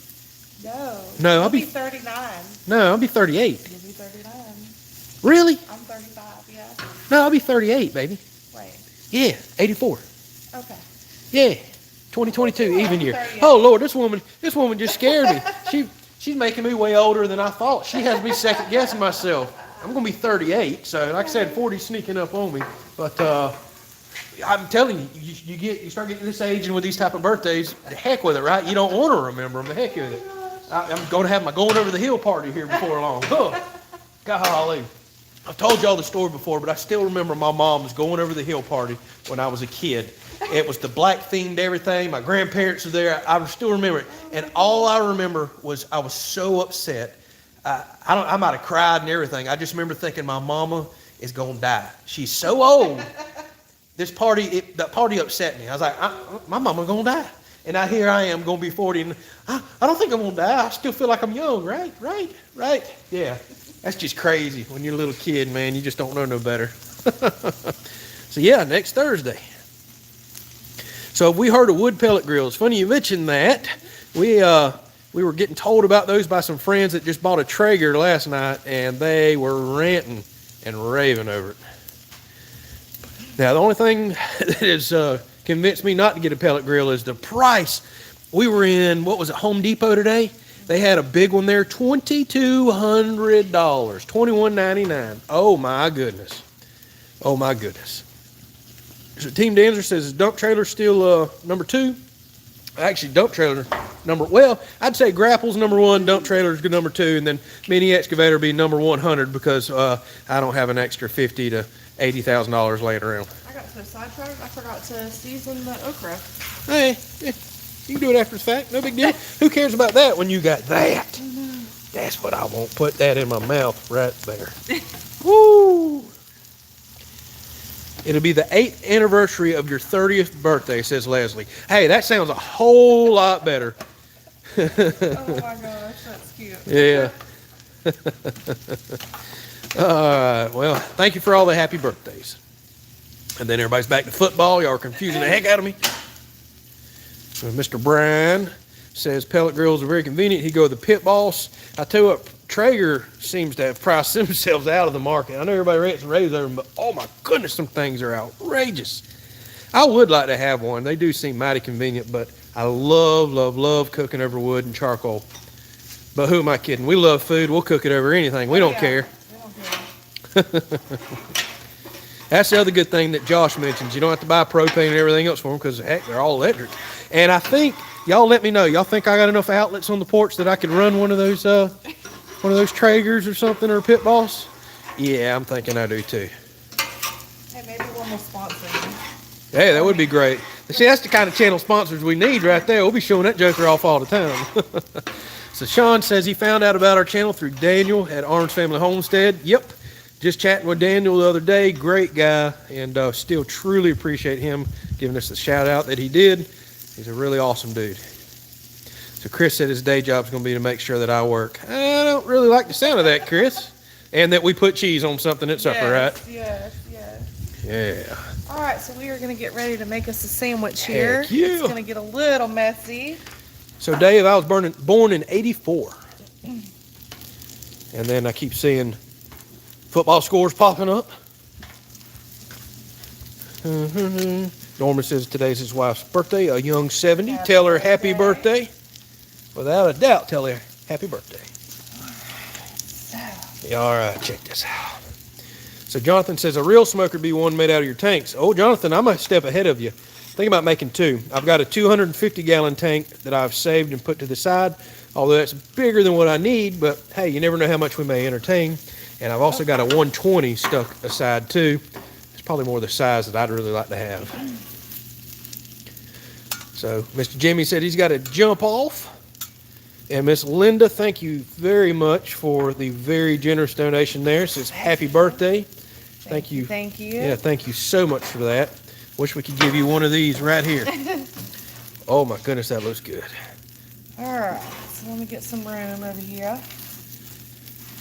Speaker 1: No, I'll be
Speaker 2: 39.
Speaker 1: No, I'll be 38.
Speaker 2: You'll be 39.
Speaker 1: Really?
Speaker 2: I'm 35, yeah.
Speaker 1: No, I'll be 38, baby.
Speaker 2: Wait.
Speaker 1: Yeah, 84.
Speaker 2: Okay.
Speaker 1: Yeah, 2022, even year. Oh Lord, this woman just scared me. She's making me way older than I thought. She has me second guessing myself. I'm gonna be 38, so like I said, 40's sneaking up on me. But I'm telling you, you start getting this age, and with these type of birthdays, the heck with it, right? You don't want to remember them. The heck with it. I'm going to have my going over the hill party here before long. Huh. Golly. I've told y'all the story before, but I still remember my mom's going over the hill party when I was a kid. It was the black themed everything. My grandparents were there. I still remember it. And all I remember was I was so upset. I might have cried and everything. I just remember thinking my mama is going to die. She's so old. That party upset me. I was like, my mama's going to die. And here I am going to be 40. And I don't think I'm going to die. I still feel like I'm young. Right. Yeah. That's just crazy. When you're a little kid, man, you just don't know no better. So yeah, next Thursday. So we heard of wood pellet grills. Funny you mentioned that. We were getting told about those by some friends that just bought a Traeger last night, and they were ranting and raving over it. Now, the only thing that has convinced me not to get a pellet grill is the price. We were in, what was it, Home Depot today? They had a big one there, $2,200, $21.99. Oh my goodness. Oh my goodness. So Team Danzer says, is dump trailer still number 2? Actually, dump trailer I'd say grapple's number 1, dump trailer's number 2, and then mini excavator would be number 100 because I don't have an extra $50,000 to $80,000 laying around.
Speaker 2: I got so sidetracked, I forgot to season the okra.
Speaker 1: Hey, you can do it after the fact. No big deal. Who cares about that when you got that? That's what I want. Put that in my mouth right there. Woo! It'll be the 8th anniversary of your 30th birthday, says Leslie. Hey, that sounds a whole lot better.
Speaker 2: Oh my gosh, that's cute.
Speaker 1: Yeah. Well, thank you for all the happy birthdays. And then everybody's back to football. Y'all are confusing the heck out of me. Mr. Bryan says pellet grills are very convenient. He go with the Pit Boss. I tell you what, Traeger seems to have priced themselves out of the market. I know everybody rates and raves over them, but oh my goodness, some things are outrageous. I would like to have one. They do seem mighty convenient, but I love cooking over wood and charcoal. But who am I kidding? We love food. We'll cook it over anything. We don't care.
Speaker 2: We don't care.
Speaker 1: That's the other good thing that Josh mentions. You don't have to buy propane and everything else for them because, heck, they're all electric. And I think, y'all let me know. Y'all think I got enough outlets on the porch that I could run one of those Traegers or something, or a Pit Boss? Yeah, I'm thinking I do too.
Speaker 2: Hey, maybe one will sponsor you.
Speaker 1: Hey, that would be great. See, that's the kind of channel sponsors we need right there. We'll be showing that joker off all the time. So Sean says he found out about our channel through Daniel at Arms Family Homestead. Yep. Just chatting with Daniel the other day. Great guy, and still truly appreciate him giving us the shout out that he did. He's a really awesome dude. So Chris said his day job is going to be to make sure that I work. I don't really like the sound of that, Chris. And that we put cheese on something at supper, right?
Speaker 2: Yes.
Speaker 1: Yeah.
Speaker 2: All right, so we are going to get ready to make us a sandwich here.
Speaker 1: Heck yeah.
Speaker 2: It's going to get a little messy.
Speaker 1: So Dave, I was born in '84. And then I keep seeing football scores popping up. Norman says today's his wife's birthday, a young 70. Tell her happy birthday. Without a doubt, tell her happy birthday. Yeah, all right, check this out. So Jonathan says a real smoker would be one made out of your tanks. Oh, Jonathan, I'm a step ahead of you. Think about making 2. I've got a 250-gallon tank that I've saved and put to the side, although that's bigger than what I need, but hey, you never know how much we may entertain. And I've also got a 120 stuck aside too. It's probably more the size that I'd really like to have. So Mr. Jimmy said he's got to jump off. And Miss Linda, thank you very much for the very generous donation there. It says happy birthday. Thank you.
Speaker 2: Thank you.
Speaker 1: Yeah, thank you so much for that. Wish we could give you one of these right here. Oh my goodness, that looks good.
Speaker 2: All right, so let me get some room over here.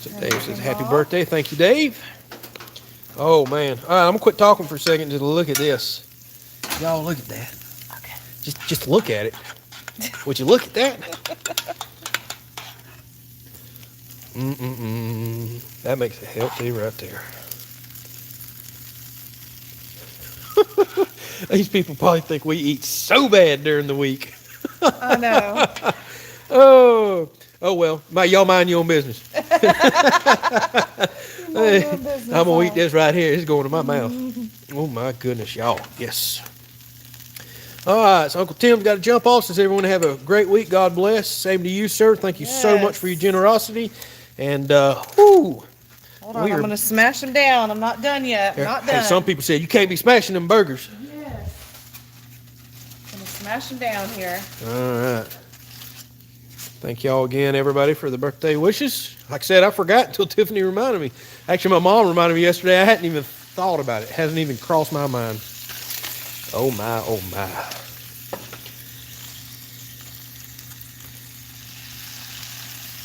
Speaker 1: So Dave says happy birthday. Thank you, Dave. Oh man. All right, I'm gonna quit talking for a second and just look at this. Y'all look at that.
Speaker 2: Okay.
Speaker 1: Just look at it. Would you look at that? That makes it healthy right there. These people probably think we eat so bad during the week.
Speaker 2: I know.
Speaker 1: Oh well. Y'all mind your own business. I'm gonna eat this right here. It's going to my mouth. Oh my goodness, y'all. Yes. All right, so Uncle Tim's got to jump off. Says everyone have a great week. God bless. Same to you, sir. Thank you so much for your generosity. And
Speaker 2: Hold on, I'm gonna smash them down. I'm not done yet. I'm not done.
Speaker 1: Hey, some people said you can't be smashing them burgers.
Speaker 2: Yes. I'm gonna smash them down here.
Speaker 1: All right. Thank y'all again, everybody, for the birthday wishes. Like I said, I forgot until Tiffany reminded me. Actually, my mom reminded me yesterday. I hadn't even thought about it. It hasn't even crossed my mind. Oh my, oh my.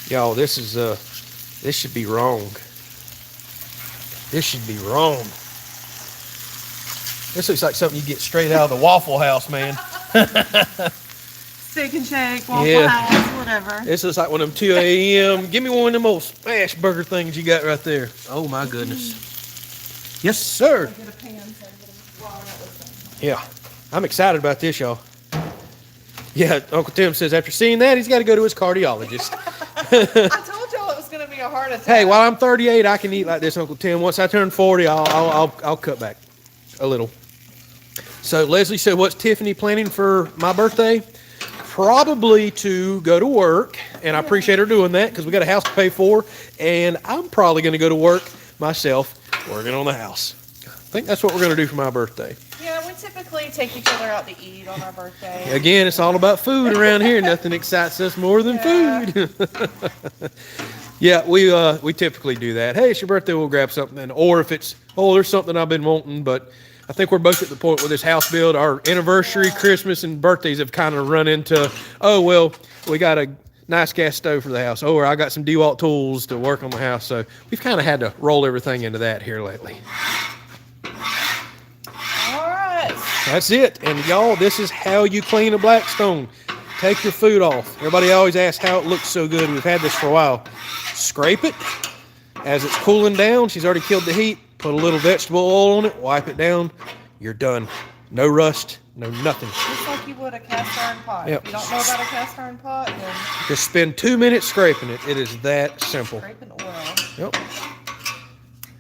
Speaker 1: Y'all, this should be wrong. This should be wrong. This looks like something you get straight out of the Waffle House, man.
Speaker 2: Steak and shake, Waffle House, whatever.
Speaker 1: This looks like one of them 2 a.m. Give me one of them old smash burger things you got right there. Oh my goodness. Yes, sir.
Speaker 2: Get a pan so I can get them raw out with them.
Speaker 1: Yeah, I'm excited about this, y'all. Yeah, Uncle Tim says after seeing that, he's got to go to his cardiologist.
Speaker 2: I told y'all it was going to be a heart attack.
Speaker 1: Hey, while I'm 38, I can eat like this, Uncle Tim. Once I turn 40, I'll cut back a little. So Leslie said, what's Tiffany planning for my birthday? Probably to go to work, and I appreciate her doing that because we got a house to pay for, and I'm probably going to go to work myself working on the house. I think that's what we're going to do for my birthday.
Speaker 2: Yeah, we typically take each other out to eat on our birthday.
Speaker 1: Again, it's all about food around here. Nothing excites us more than food. Yeah, we typically do that. Hey, it's your birthday, we'll grab something. Or if it's, there's something I've been wanting, but I think we're both at the point with this house build. Our anniversary, Christmas, and birthdays have kind of run into, we got a nice gas stove for the house. Or I got some Devault tools to work on the house. So we've kind of had to roll everything into that here lately.
Speaker 2: All right.
Speaker 1: That's it. And y'all, this is how you clean a Blackstone. Take your food off. Everybody always asks how it looks so good. We've had this for a while. Scrape it. As it's cooling down, she's already killed the heat. Put a little vegetable oil on it, wipe it down. You're done. No rust, no nothing.
Speaker 2: Just like you would a cast iron pot.
Speaker 1: Yep.
Speaker 2: If you don't know about a cast iron pot, then
Speaker 1: Just spend 2 minutes scraping it. It is that simple.
Speaker 2: scraping oil.
Speaker 1: Yep.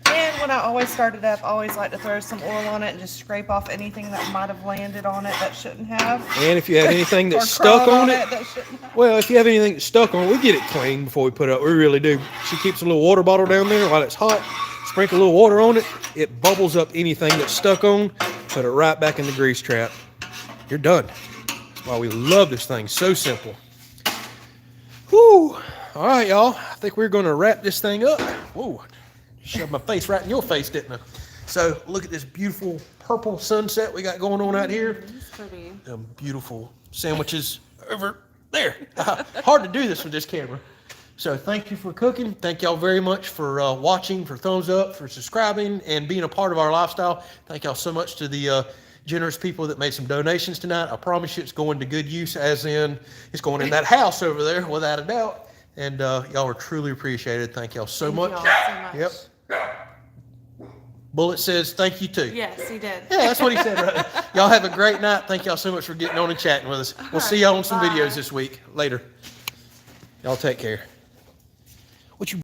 Speaker 2: And when I always start it up, I always like to throw some oil on it and just scrape off anything that might have landed on it that shouldn't have.
Speaker 1: And if you have anything
Speaker 2: Or
Speaker 1: that's stuck
Speaker 2: crawled
Speaker 1: on it,
Speaker 2: that shouldn't have.
Speaker 1: well, if you have anything that's stuck on it, we get it clean before we put it up. We really do. She keeps a little water bottle down there while it's hot. Sprinkle a little water on it. It bubbles up anything that's stuck on. Put it right back in the grease trap. You're done. That's why we love this thing. So simple. Whew. All right, y'all. I think we're going to wrap this thing up. Whoa. Shoved my face right in your face, didn't I? So look at this beautiful purple sunset we got going on out here.
Speaker 2: It's pretty.
Speaker 1: Them beautiful sandwiches over there. Hard to do this with this camera. So thank you for cooking. Thank y'all very much for watching, for thumbs up, for subscribing, and being a part of our lifestyle. Thank y'all so much to the generous people that made some donations tonight. I promise you it's going to good use, as in it's going in that house over there, without a doubt. And y'all are truly appreciated. Thank y'all so much.
Speaker 2: Thank y'all so much.
Speaker 1: Yep. Bullet says thank you too.
Speaker 2: Yes, he did.
Speaker 1: Yeah, that's what he said. Right? Y'all have a great night. Thank y'all so much for getting on and chatting with us. We'll see y'all on some videos this week. Later. Y'all take care.